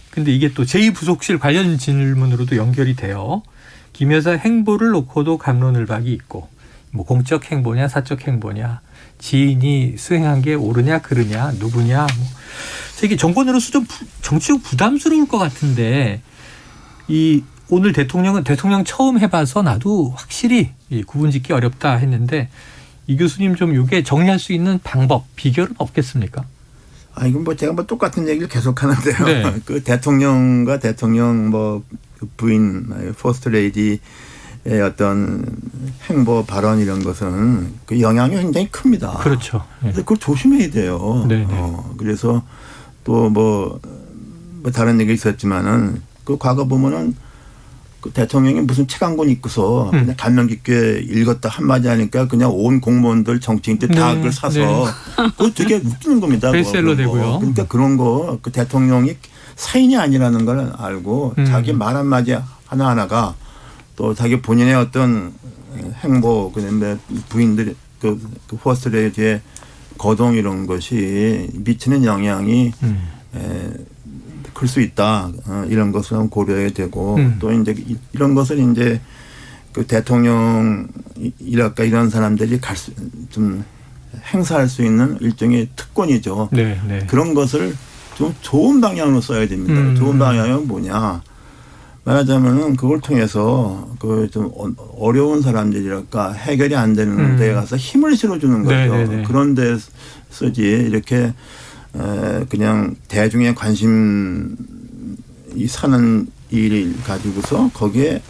근데 이게 또 제2부속실 관련 질문으로도 연결이 돼요. 김 여사 행보를 놓고도 갑론을박이 있고 뭐 공적 행보냐 사적 행보냐 지인이 수행한 게 옳으냐 그르냐 누구냐 뭐. 이게 정권으로서 좀 정치적 부담스러울 것 같은데 이 오늘 대통령은 대통령 처음 해봐서 나도 확실히 구분짓기 어렵다 했는데 이 교수님 좀 이게 정리할 수 있는 방법, 비결은 없겠습니까? 이건 뭐 제가 뭐 똑같은 얘기를 계속 하는데요. 그 대통령과 대통령 뭐 부인 퍼스트 레이디의 어떤 행보 발언 이런 것은 그 영향이 굉장히 큽니다. 그렇죠. 그걸 조심해야 돼요. 그래서 또 뭐 다른 얘기 있었지만은 그 과거 보면은 그 대통령이 무슨 책 한 권 읽고서 그냥 감명 깊게 읽었다 한마디 하니까 그냥 온 공무원들 정치인들 다 그걸 사서 그거 되게 웃기는 겁니다. 베스트셀러 되고요. 그러니까 그런 거 그 대통령이 사인이 아니라는 걸 알고 자기 말 한마디 하나하나가 또 자기 본인의 어떤 행보 그다음에 부인들 그 퍼스트 레이디의 거동 이런 것이 미치는 영향이 클 수 있다. 이런 것을 고려해야 되고 또 이제 이런 것을 이제 그 대통령이랄까 이런 사람들이 좀 행사할 수 있는 일종의 특권이죠. 네, 네. 그런 것을 좀 좋은 방향으로 써야 됩니다. 좋은 방향은 뭐냐? 말하자면은 그걸 통해서 그 좀 어려운 사람들이랄까 해결이 안 되는 데에 가서 힘을 실어주는 거죠. 네네네. 그런 데 쓰지 이렇게 그냥 대중의 관심이 사는 일을 가지고서 거기에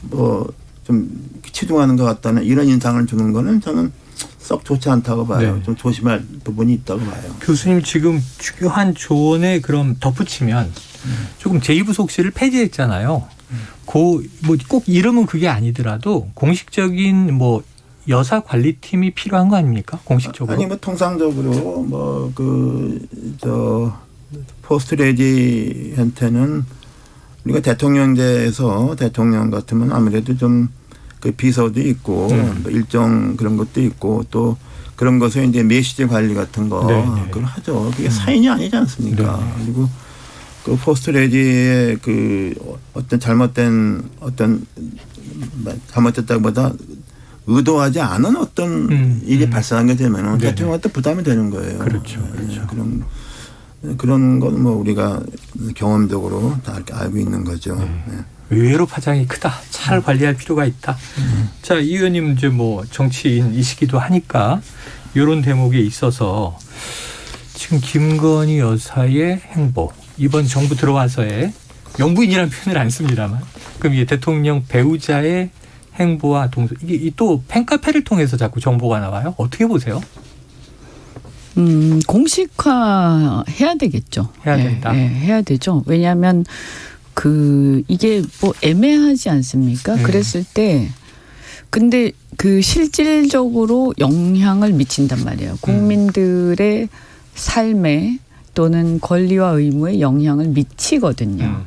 뭐 좀 치중하는 것 같다는 이런 인상을 주는 거는 저는 썩 좋지 않다고 봐요. 네. 좀 조심할 부분이 있다고 봐요. 교수님 지금 주교한 조언에 그럼 덧붙이면 조금 제2부속실을 폐지했잖아요. 뭐 꼭 이름은 그게 아니더라도 공식적인 뭐 여사 관리팀이 필요한 거 아닙니까? 공식적으로. 아니 뭐 통상적으로 뭐 포스트 레디한테는 우리가 대통령제에서 대통령 같으면 아무래도 좀 그 비서도 있고 뭐 일정 그런 것도 있고 또 그런 것에 이제 메시지 관리 같은 거 그걸 하죠. 그게 사인이 아니지 않습니까? 그리고 그 포스트 레디의 그 어떤 잘못됐다기보다 의도하지 않은 어떤 일이 발생하게 되면 대통령한테 부담이 되는 거예요. 그렇죠. 그런 건 뭐 우리가 경험적으로 다 이렇게 알고 있는 거죠. 네. 의외로 파장이 크다. 잘 관리할 필요가 있다. 자, 이 의원님 이제 뭐 정치인이시기도 하니까 이런 대목에 있어서 지금 김건희 여사의 행보 이번 정부 들어와서의 영부인이라는 표현을 안 씁니다만 그럼 이게 대통령 배우자의 행보와 동서 이게 또 팬카페를 통해서 자꾸 정보가 나와요. 어떻게 보세요? 공식화 해야 되겠죠. 해야 된다. 네, 해야 되죠. 왜냐하면 이게 뭐 애매하지 않습니까? 그랬을 때 근데 그 실질적으로 영향을 미친단 말이에요. 국민들의 삶에 또는 권리와 의무에 영향을 미치거든요.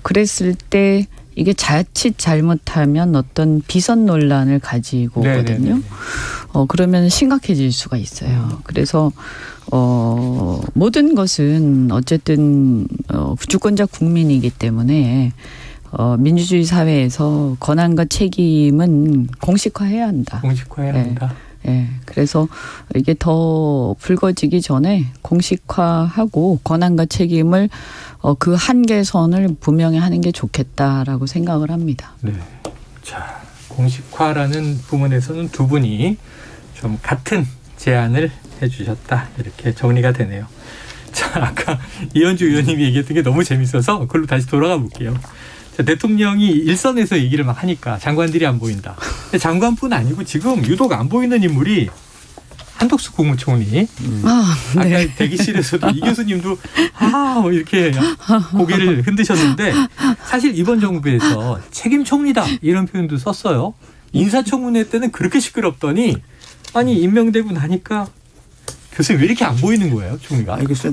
그랬을 때 이게 자칫 잘못하면 어떤 비선 논란을 가지고 오거든요. 그러면 심각해질 수가 있어요. 그래서 모든 것은 어쨌든 주권자 국민이기 때문에 민주주의 사회에서 권한과 책임은 공식화해야 한다. 공식화해야 한다. 네. 그래서 이게 더 불거지기 전에 공식화하고 권한과 책임을 그 한계선을 분명히 하는 게 좋겠다라고 생각을 합니다. 네. 자, 공식화라는 부분에서는 두 분이 좀 같은 제안을 해주셨다. 이렇게 정리가 되네요. 자, 아까 이현주 의원님이 얘기했던 게 너무 재밌어서 그걸로 다시 돌아가 볼게요. 자, 대통령이 일선에서 얘기를 막 하니까 장관들이 안 보인다. 근데 장관뿐 아니고 지금 유독 안 보이는 인물이 한덕수 국무총리. 아까 대기실에서도 이 교수님도 뭐 이렇게 고개를 흔드셨는데 사실 이번 정부에서 책임 총리다 이런 표현도 썼어요. 인사청문회 때는 그렇게 시끄럽더니 아니 임명되고 나니까 교수님 왜 이렇게 안 보이는 거예요, 총리가? 글쎄,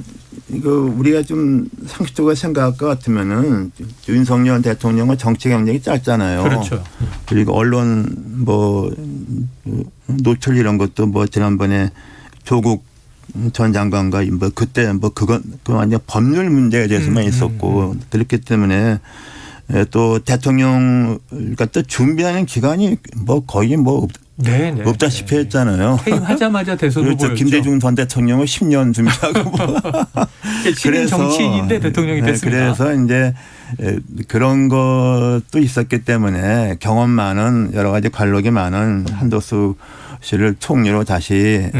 이거 우리가 좀 상식적으로 생각할 것 같으면은 윤석열 대통령은 정치 경력이 짧잖아요. 그렇죠. 그리고 언론 뭐 노출 이런 것도 뭐 지난번에 조국 전 장관과 뭐 그때 뭐 그건 완전 법률 문제에 대해서만 있었고 그렇기 때문에 또 대통령 그러니까 또 준비하는 기간이 뭐 거의 뭐 없다시피 했잖아요. 퇴임하자마자 대선도 그렇죠. 보였죠. 김대중 전 대통령은 10년 준비하고 뭐. 그래서 정치인인데 대통령이 됐습니다. 그래서 이제 그런 것도 있었기 때문에 경험 많은 여러 가지 관록이 많은 한덕수 씨를 총리로 다시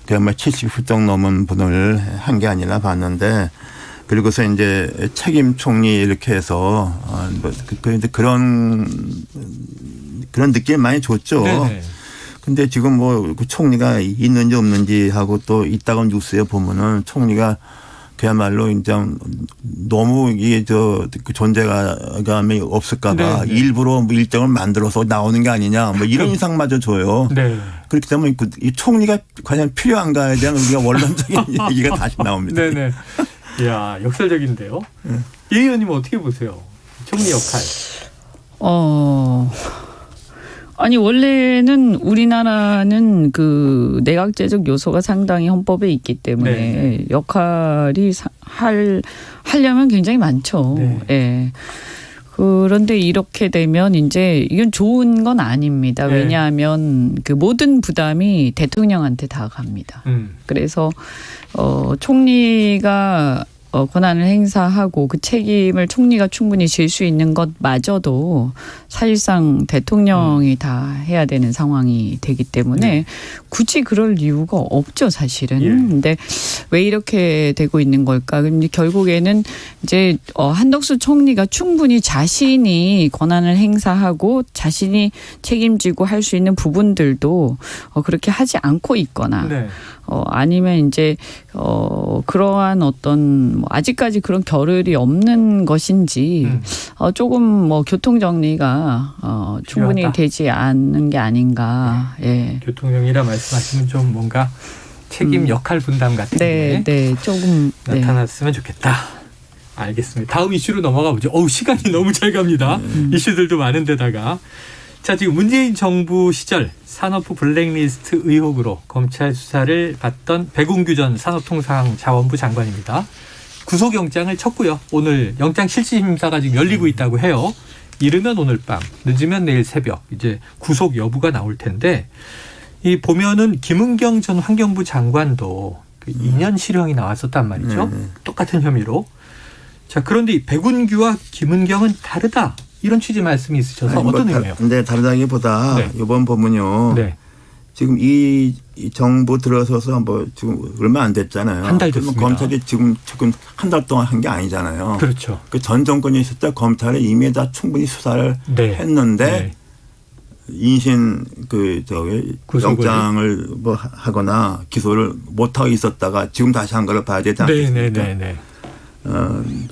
그야말로 70 훌쩍 넘은 분을 한 게 아니라 봤는데 그리고서 이제 책임 총리 이렇게 해서 그런 느낌 많이 줬죠. 네네. 근데 지금 뭐 그 총리가 있는지 없는지 하고 또 있다가 뉴스에 보면은 총리가 그야말로 이제 너무 이게 그 존재감이 없을까봐 일부러 뭐 일정을 만들어서 나오는 게 아니냐 뭐 이런 인상마저 줘요. 네. 그렇기 때문에 이 총리가 과연 필요한가에 대한 우리가 원론적인 얘기가 다시 나옵니다. 네네. 이야 역설적인데요. 이 의원님은 어떻게 보세요? 총리 역할. 아니 원래는 우리나라는 그 내각제적 요소가 상당히 헌법에 있기 때문에 역할이 하려면 굉장히 많죠. 예. 그런데 이렇게 되면 이제 이건 좋은 건 아닙니다. 왜냐하면 그 모든 부담이 대통령한테 다 갑니다. 그래서 총리가 권한을 행사하고 그 책임을 총리가 충분히 질 수 있는 것마저도 사실상 대통령이 다 해야 되는 상황이 되기 때문에 굳이 그럴 이유가 없죠, 사실은. 근데 왜 이렇게 되고 있는 걸까? 그럼 결국에는 이제 한덕수 총리가 충분히 자신이 권한을 행사하고 자신이 책임지고 할 수 있는 부분들도 그렇게 하지 않고 있거나 아니면 이제 그러한 어떤 뭐 아직까지 그런 겨를이 없는 것인지 조금 뭐 교통 정리가 충분히 필요하다. 되지 않는 게 아닌가. 예. 교통령이라 말씀하시면 좀 뭔가 책임 역할 분담 같은 게 조금 나타났으면 좋겠다. 알겠습니다. 다음 이슈로 넘어가 보죠. 시간이 너무 잘 갑니다. 이슈들도 많은데다가. 자, 지금 문재인 정부 시절 산업부 블랙리스트 의혹으로 검찰 수사를 받던 백운규 전 산업통상자원부 장관입니다. 구속영장을 쳤고요. 오늘 영장 실질심사가 지금 열리고 있다고 해요. 이르면 오늘 밤, 늦으면 내일 새벽 이제 구속 여부가 나올 텐데 이 보면은 김은경 전 환경부 장관도 그 2년 실형이 나왔었단 말이죠. 똑같은 혐의로. 자, 그런데 백운규와 김은경은 다르다. 이런 취지 말씀이 있으셔서 어떤 의미예요? 근데 다르다기보다 이번 법은요. 지금 이 정부 들어서서 뭐 지금 얼마 안 됐잖아요. 한 달 됐습니다. 검찰이 지금 한 달 동안 한 게 아니잖아요. 그렇죠. 그 전 정권이 있을 때 검찰이 이미 다 충분히 수사를 했는데 인신 영장을 뭐 하거나 기소를 못 하고 있었다가 지금 다시 한 거를 봐야 되지 않겠습니까?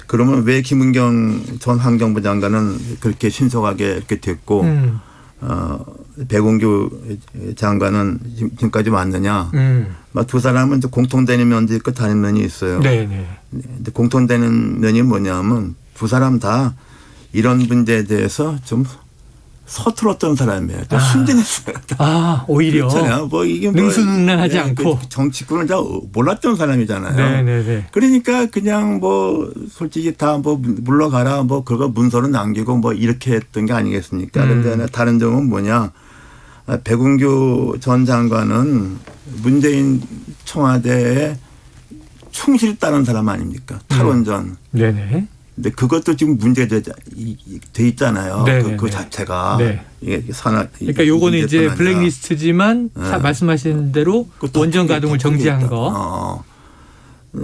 그러면 왜 김은경 전 환경부 장관은 그렇게 신속하게 이렇게 됐고 백운규 장관은 지금까지 왔느냐? 두 사람은 공통되는 면도 있고 다른 면이 있어요. 근데 공통되는 면이 뭐냐면 두 사람 다 이런 문제에 대해서 좀 서툴었던 사람이에요. 또 순진했어요. 오히려 뭐 이게 능수능란하지 않고 정치권을 잘 몰랐던 사람이잖아요. 그러니까 그냥 뭐 솔직히 다 뭐 물러가라 뭐 그거 문서로 남기고 뭐 이렇게 했던 게 아니겠습니까? 그런데 다른 점은 뭐냐? 백운규 전 장관은 문재인 청와대에 충실히 따른 사람 아닙니까? 탈원전. 근데 그것도 지금 문제돼 있잖아요. 그 자체가. 이게 그러니까 요거는 이제 블랙리스트지만 말씀하신 대로 원전 가동을 정지한 거.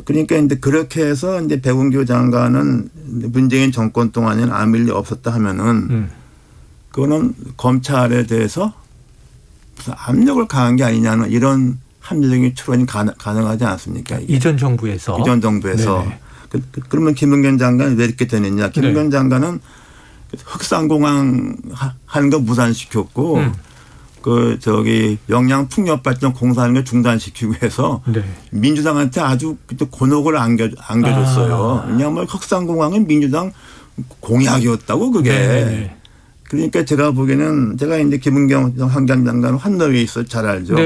그러니까 이제 그렇게 해서 이제 백운규 장관은 문재인 정권 동안에는 아무 일이 없었다 하면은 그거는 검찰에 대해서 무슨 압력을 가한 게 아니냐는 이런 합리적인 추론이 가능하지 않습니까? 이게. 이전 정부에서. 그러면 김은경 장관은 왜 이렇게 되느냐. 김은경 장관은 흑산공항 하는 거 무산시켰고 영양 풍력발전 공사하는 거 중단시키고 해서 민주당한테 아주 곤혹을 안겨줬어요. 왜냐하면 흑산공항은 민주당 공약이었다고 그게. 그러니까 제가 보기에는 제가 이제 김은경 환경장관은 환노위에 있어 잘 알죠.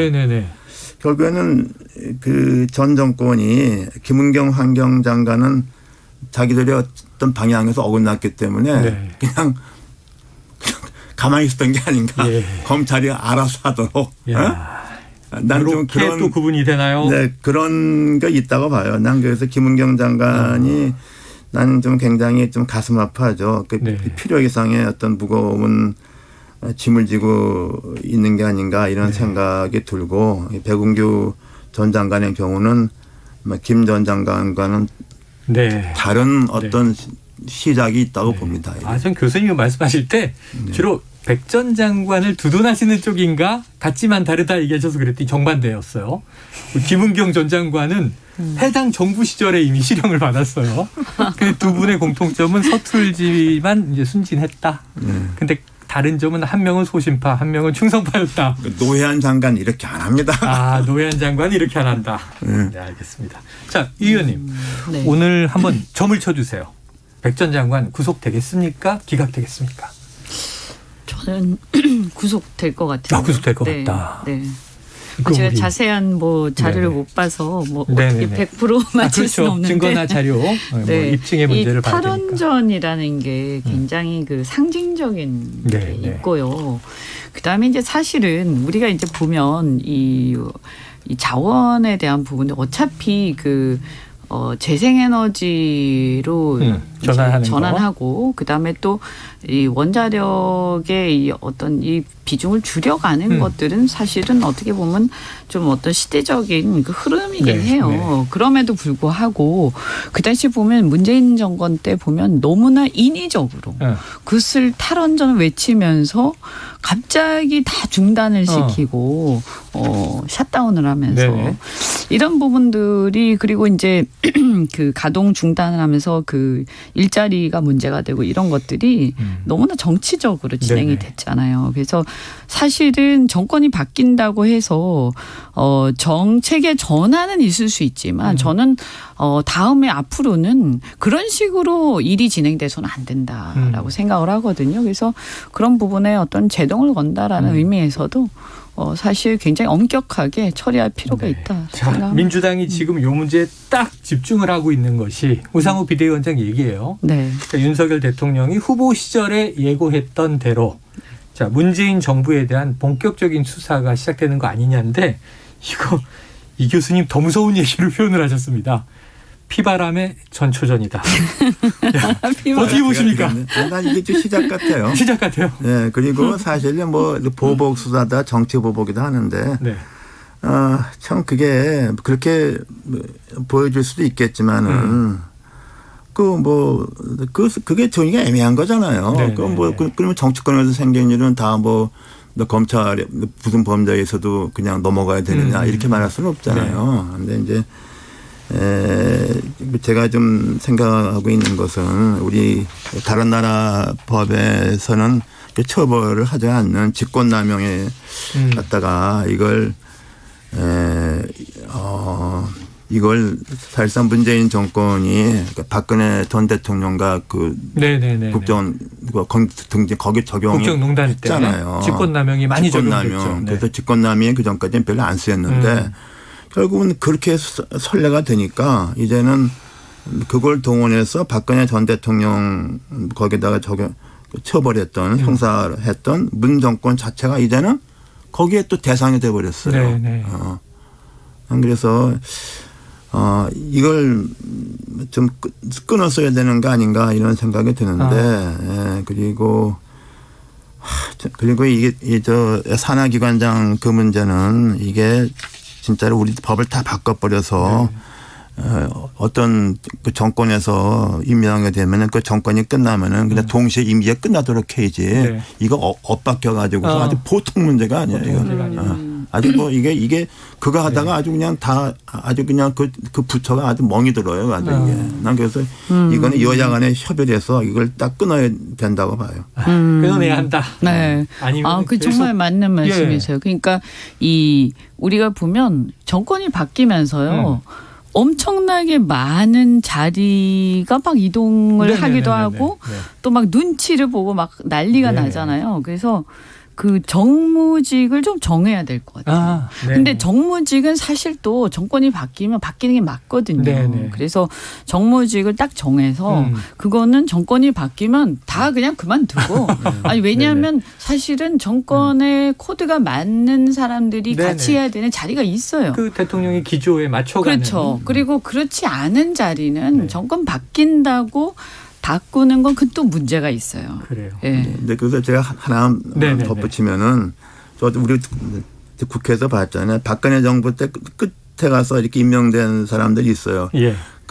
결국에는 그 전 정권이 김은경 환경장관은 자기들이 어떤 방향에서 어긋났기 때문에 그냥 가만히 있었던 게 아닌가. 검찰이 알아서 하도록. 난 좀 그런 또 구분이 되나요? 네, 그런 게 있다고 봐요. 난 그래서 김은경 장관이 나는 좀 굉장히 좀 가슴 아파하죠. 필요 이상의 어떤 무거운 짐을 지고 있는 게 아닌가 이런 생각이 들고 백운규 전 장관의 경우는 김 전 장관과는 다른 어떤 시작이 있다고 봅니다. 전 교수님 말씀하실 때 주로 백 전 장관을 두둔하시는 쪽인가 같지만 다르다 얘기하셔서 그랬더니 정반대였어요. 김은경 전 장관은 해당 정부 시절에 이미 실형을 받았어요. 그 두 분의 공통점은 서툴지만 이제 순진했다. 근데 다른 점은 한 명은 소신파, 한 명은 충성파였다. 노회한 장관 이렇게 안 합니다. 아, 노회한 장관이 이렇게 안 한다. 네, 알겠습니다. 자, 이 의원님. 네. 오늘 한번 점을 쳐주세요. 백 전 장관 구속되겠습니까? 기각되겠습니까? 저는 구속될 것 같아요. 아, 구속될 것 같다. 네. 제가 자세한 뭐 자료를 네네. 못 봐서 뭐 어떻게 100% 맞출 수는 없는데 증거나 자료, 뭐 입증의 문제를 봐야 되니까. 탈원전이라는 게 굉장히 그 상징적인 게 있고요. 그다음에 이제 사실은 우리가 이제 보면 이 자원에 대한 부분은 어차피 그 재생에너지로 전환하고 그다음에 또 이 원자력의 이 어떤 이 비중을 줄여가는 것들은 사실은 어떻게 보면 좀 어떤 시대적인 그 흐름이긴 해요. 네. 그럼에도 불구하고 그 당시 보면 문재인 정권 때 보면 너무나 인위적으로 그것을 탈원전을 외치면서 갑자기 다 중단을 시키고 샷다운을 하면서 이런 부분들이 그리고 이제 그 가동 중단을 하면서 그 일자리가 문제가 되고 이런 것들이 너무나 정치적으로 진행이 됐잖아요. 그래서 사실은 정권이 바뀐다고 해서 정책의 전환은 있을 수 있지만 저는 다음에 앞으로는 그런 식으로 일이 진행돼서는 안 된다라고 생각을 하거든요. 그래서 그런 부분에 어떤 제동을 건다라는 의미에서도 사실 굉장히 엄격하게 처리할 필요가 있다. 자, 민주당이 지금 이 문제에 딱 집중을 하고 있는 것이 우상호 비대위원장 얘기예요. 네. 그러니까 윤석열 대통령이 후보 시절에 예고했던 대로 자, 문재인 정부에 대한 본격적인 수사가 시작되는 거 아니냐인데 이 교수님 더 무서운 얘기를 표현을 하셨습니다. 피바람의 전초전이다. 어떻게 보십니까? 난 이게 좀 시작 같아요. 시작 같아요. 네, 그리고 사실은 뭐 보복 수사다 정치 보복이다 하는데 참 그게 그렇게 보여줄 수도 있겠지만은 그게 정의가 애매한 거잖아요. 그러면 정치권에서 생긴 일은 다 검찰 무슨 범죄에서도 그냥 넘어가야 되느냐 이렇게 말할 수는 없잖아요. 근데 이제 제가 좀 생각하고 있는 것은 우리 다른 나라 법에서는 처벌을 하지 않는 직권남용에 갖다가 이걸 사실상 문재인 정권이 박근혜 전 대통령과 국정 등진 거기 적용했잖아요. 직권남용이 많이 적용됐죠. 그래서 직권남용이 그 전까지는 별로 안 쓰였는데 결국은 그렇게 선례가 되니까 이제는 그걸 동원해서 박근혜 전 대통령 거기다가 처벌했던 형사했던 문 정권 자체가 이제는 거기에 또 대상이 돼버렸어요. 그래서 이걸 좀 끊었어야 되는 거 아닌가 이런 생각이 드는데 그리고 이게 산하기관장 그 문제는 이게 진짜로 우리 법을 다 바꿔버려서 어떤 그 정권에서 임명하게 되면은 그 정권이 끝나면은 그냥 동시에 임기가 끝나도록 해야지 이거 엇박혀 가지고 아주 보통 문제가 아니에요. 아주 이게 그거 하다가 아주 그냥 다 아주 그냥 그 부처가 아주 멍이 들어요. 아주 이게. 난 그래서 이거는 여야 간에 협의해서 이걸 딱 끊어야 된다고 봐요. 끊어내야 한다. 네. 그 정말 맞는 말씀이세요. 그러니까 우리가 보면 정권이 바뀌면서요. 엄청나게 많은 자리가 막 이동을 하기도 하고 또 막 눈치를 보고 막 난리가 나잖아요. 그래서 그 정무직을 좀 정해야 될 것 같아요. 근데 정무직은 사실 또 정권이 바뀌면 바뀌는 게 맞거든요. 그래서 정무직을 딱 정해서 그거는 정권이 바뀌면 다 그냥 그만두고 아니 왜냐하면 사실은 정권의 코드가 맞는 사람들이 같이 해야 되는 자리가 있어요. 그 대통령의 기조에 맞춰가는. 그렇죠. 그리고 그렇지 않은 자리는 정권 바뀐다고 바꾸는 건 그 또 문제가 있어요. 그래요. 네, 그래서 제가 하나 덧붙이면은 우리 국회에서 봤잖아요. 박근혜 정부 때 끝에 가서 이렇게 임명된 사람들이 있어요.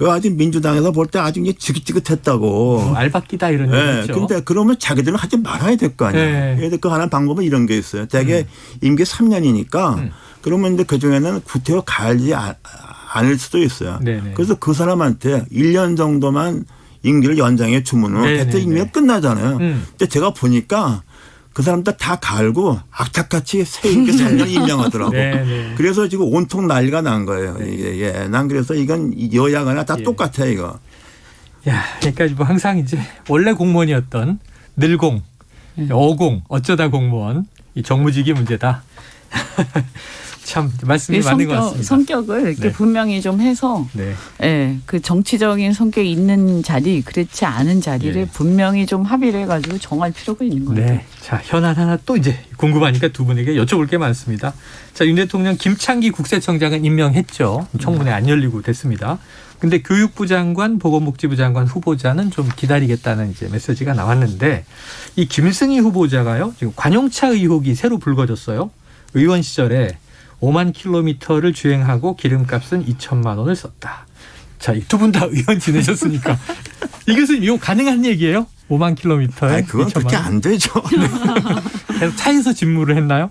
그 아주 민주당에서 볼 때 아주 이제 지긋지긋했다고. 알박기다 이런 네, 얘기죠. 근데 그러면 자기들은 하지 말아야 될 거 아니에요. 네. 그래서 그 하나 방법은 이런 게 있어요. 대개 임기 3년이니까 그러면 이제 그 중에는 구태여 가지 않을 수도 있어요. 네네. 그래서 그 사람한테 1년 정도만 임기를 연장해 주면은 그때 임기가 끝나잖아요. 근데 제가 보니까 그 사람들 다 갈고 악착같이 새 임기 3년 임명하더라고. 네네. 그래서 지금 온통 난리가 난 거예요. 이게 예. 난 그래서 이건 여야가 다 똑같아 이거. 야, 그러니까 뭐 항상 이제 원래 공무원이었던 늘공, 어공, 어쩌다 공무원 이 정무직이 문제다. 참 말씀이 맞는 것 같습니다. 성격을 이렇게 네. 분명히 좀 해서 네. 예, 그 정치적인 성격이 있는 자리, 그렇지 않은 자리를 분명히 좀 합의를 해가지고 정할 필요가 있는 거예요. 네. 자, 현안 하나 또 이제 궁금하니까 두 분에게 여쭤볼 게 많습니다. 자, 윤 대통령 김창기 국세청장은 임명했죠. 청문회 안 열리고 됐습니다. 근데 교육부 장관, 보건복지부 장관 후보자는 좀 기다리겠다는 이제 메시지가 나왔는데 이 김승희 후보자가요. 지금 관용차 의혹이 새로 불거졌어요. 의원 시절에 5만 킬로미터를 주행하고 기름값은 2천만 원을 썼다. 자, 두 분 다 의원 지내셨으니까 이것은 이거 가능한 얘기예요? 5만 킬로미터에 그건 그렇게 안 되죠. 계속 차에서 직무를 했나요?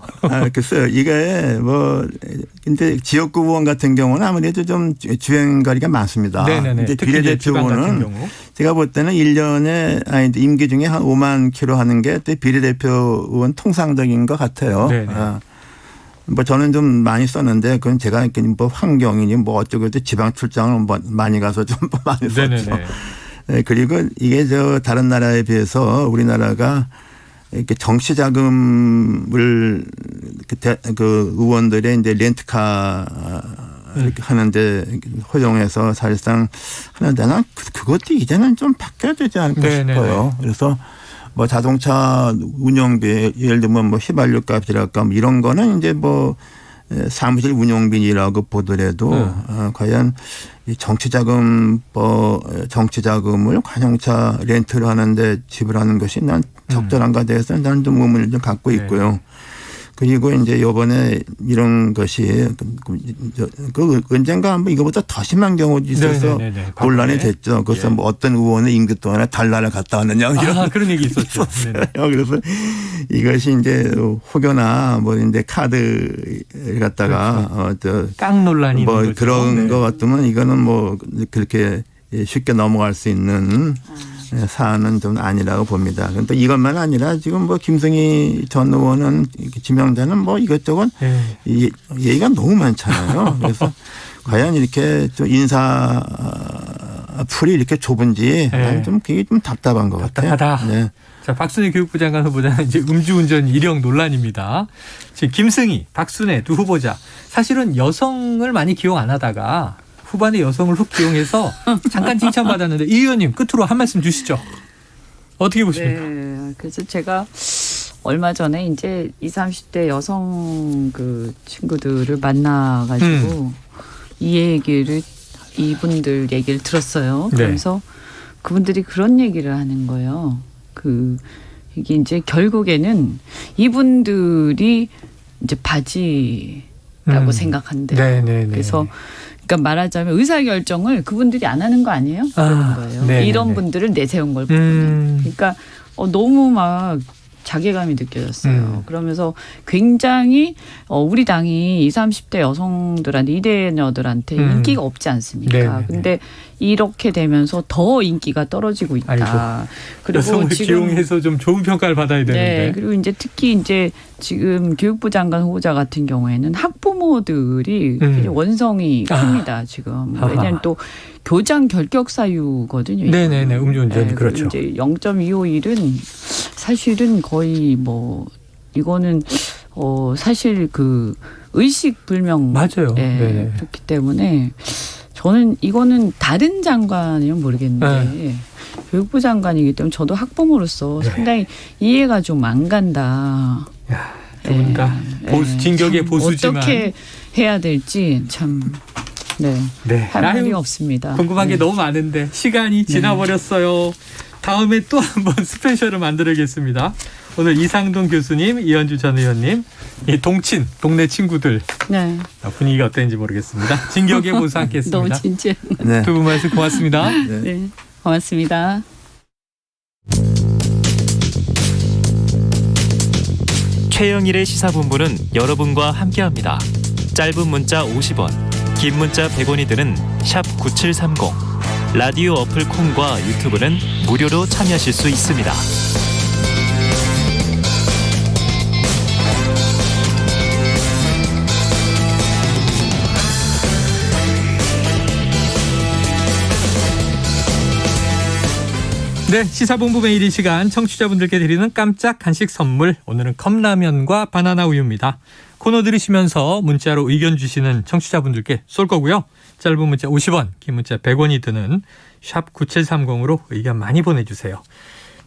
글쎄요. 이게 뭐 근데 지역구 의원 같은 경우는 아무래도 좀 주행거리가 많습니다. 네네네. 이제 특히 비례대표 같은 의원은 경우. 제가 볼 때는 1년에 임기 중에 한 5만 킬로 하는 게 비례대표 의원 통상적인 것 같아요. 뭐 저는 좀 많이 썼는데 그건 제가 뭐 환경이니 뭐 어쩌고 지방 출장을 뭐 많이 가서 좀 많이 썼죠. 네, 그리고 이게 다른 나라에 비해서 우리나라가 이렇게 정치 자금을 그 의원들의 이제 렌트카 이렇게 하는데 허용해서 사실상 하는데 난 그것도 이제는 좀 바뀌어야 되지 않을까 싶어요. 그래서 뭐 자동차 운영비 예를 들면 뭐 휘발유 값이랄까 뭐 이런 거는 이제 뭐 사무실 운영비라고 보더라도 과연 이 정치자금을 관용차 렌트를 하는데 지불하는 것이 난 적절한가 대해서 나는 좀 의문을 좀 갖고 있고요. 그리고 이제 이번에 이런 것이 그 언젠가 한번 이거보다 더 심한 경우도 있어서 논란이 됐죠. 그래서 뭐 어떤 의원은 임기 동안에 달나라를 갔다 왔느냐 이런 그런 얘기 있었죠. 그래서 이것이 이제 혹여나 뭐 이제 카드를 갖다가 깡 논란이 뭐 있는 거죠. 그런 것 같으면 이거는 뭐 그렇게 쉽게 넘어갈 수 있는 사안은 좀 아니라고 봅니다. 그런데 이것만 아니라 지금 뭐 김승희 전 의원은 지명자는 뭐 이것저것 얘기가 너무 많잖아요. 그래서 과연 이렇게 좀 인사 풀이 이렇게 좁은지 나는 좀 그게 좀 답답한 것 같아요. 네. 자, 박순애 교육부 장관 후보자는 이제 음주운전 일형 논란입니다. 지금 김승희, 박순애 두 후보자 사실은 여성을 많이 기용 안 하다가 후반에 여성을 훅 기용해서 잠깐 칭찬받았는데 이 의원님 끝으로 한 말씀 주시죠. 어떻게 보십니까? 네, 그래서 제가 얼마 전에 이제 20, 30대 여성 그 친구들을 만나가지고 이분들 얘기를 들었어요. 그러면서 그분들이 그런 얘기를 하는 거예요. 이게 이제 결국에는 이분들이 이제 바지라고 생각한대요. 그래서 그러니까 말하자면 의사결정을 그분들이 안 하는 거 아니에요? 그러는 거예요. 이런 분들을 내세운 걸 보면. 그러니까 너무 막 자괴감이 느껴졌어요. 그러면서 굉장히 우리 당이 20, 30대 여성들한테 이대녀들한테 인기가 없지 않습니까? 근데 이렇게 되면서 더 인기가 떨어지고 있다. 아이고. 그리고 여성을 기용해서 좀 좋은 평가를 받아야 되는데. 네. 그리고 이제 특히 이제 지금 교육부 장관 후보자 같은 경우에는 학부모들이 원성이 큽니다. 지금. 왜냐하면 또 교장 결격 사유거든요. 네네네. 음주운전 그렇죠. 이제 0.251은 사실은 거의 뭐 이거는 사실 그 의식 불명 맞아요. 그렇기 때문에 저는 이거는 다른 장관이면 모르겠는데 교육부 장관이기 때문에 저도 학부모로서 상당히 이해가 좀 안 간다. 두 분 다 진격의 보수지만 어떻게 해야 될지 참 할 말이 없습니다. 궁금한 게 너무 많은데 시간이 지나버렸어요. 다음에 또 한번 스페셜을 만들겠습니다. 오늘 이상동 교수님, 이현주 전 의원님, 이 동친, 동네 친구들 네. 분위기가 어땠는지 모르겠습니다. 진격의 보수 함께했습니다. 너무 진지해. 네. 두 분 말씀 고맙습니다. 네. 고맙습니다. 최영일의 시사본부는 여러분과 함께합니다. 짧은 문자 50원, 긴 문자 100원이 드는 샵 9730. 라디오 어플 콩과 유튜브는 무료로 참여하실 수 있습니다. 네, 시사본부 매일 이 시간 청취자분들께 드리는 깜짝 간식 선물. 오늘은 컵라면과 바나나 우유입니다. 코너 들으시면서 문자로 의견 주시는 청취자분들께 쏠 거고요. 짧은 문자 50원, 긴 문자 100원이 드는 샵 9730으로 의견 많이 보내주세요.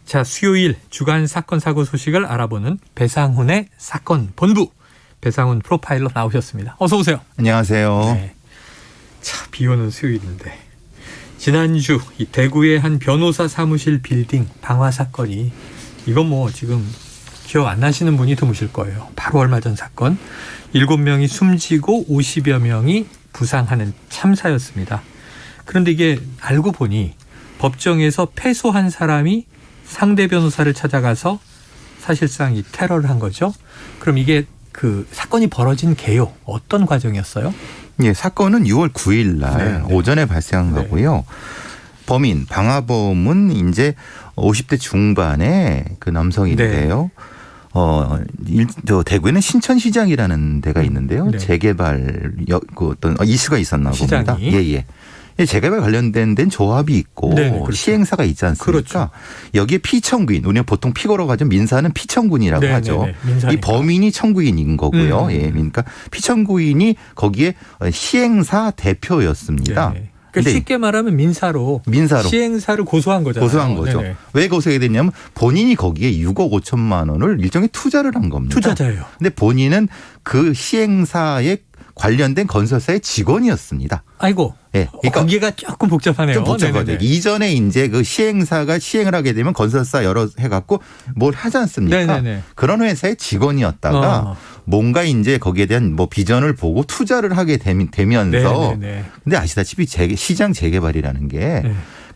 자, 수요일 주간 사건 사고 소식을 알아보는 배상훈의 사건 본부. 배상훈 프로파일러 나오셨습니다. 어서 오세요. 안녕하세요. 네. 자, 비 오는 수요일인데. 지난주 이 대구의 한 변호사 사무실 빌딩 방화 사건이, 이건 뭐 지금 기억 안 나시는 분이 드무실 거예요. 바로 얼마 전 사건. 7명이 숨지고 50여 명이 부상하는 참사였습니다. 그런데 이게 알고 보니 법정에서 패소한 사람이 상대 변호사를 찾아가서 사실상 이 테러를 한 거죠. 그럼 이게 그 사건이 벌어진 개요, 어떤 과정이었어요? 예, 사건은 6월 9일 날 오전에 발생한 거고요. 범인 방화범은 이제 50대 중반의 그 남성인데요. 저 대구에는 신천시장이라는 데가 있는데요. 재개발 그 어떤 이슈가 있었나 봅니다. 예. 재개발 관련된 데는 조합이 있고 그렇죠. 시행사가 있지 않습니까? 그렇죠. 여기에 피청구인, 우리는 보통 피고로 가죠. 민사는 피청구인이라고 하죠. 이 범인이 청구인인 거고요. 예, 그러니까 피청구인이 거기에 시행사 대표였습니다. 그러니까 쉽게 말하면 민사로 시행사를 고소한 거잖아요. 고소한 거죠. 네네. 왜 고소하게 됐냐면 본인이 거기에 6억 5천만 원을 일종의 투자를 한 겁니다. 투자자예요. 근데 본인은 그 시행사에 관련된 건설사의 직원이었습니다. 아이고. 예. 그러니까 거기가 조금 복잡하네요. 좀 복잡하죠. 네네네. 이전에 이제 그 시행사가 시행을 하게 되면 건설사 여러 해갖고 뭘 하지 않습니까? 네네네. 그런 회사의 직원이었다가 뭔가 이제 거기에 대한 뭐 비전을 보고 투자를 하게 되면서 네네네. 근데 아시다시피 시장 재개발이라는 게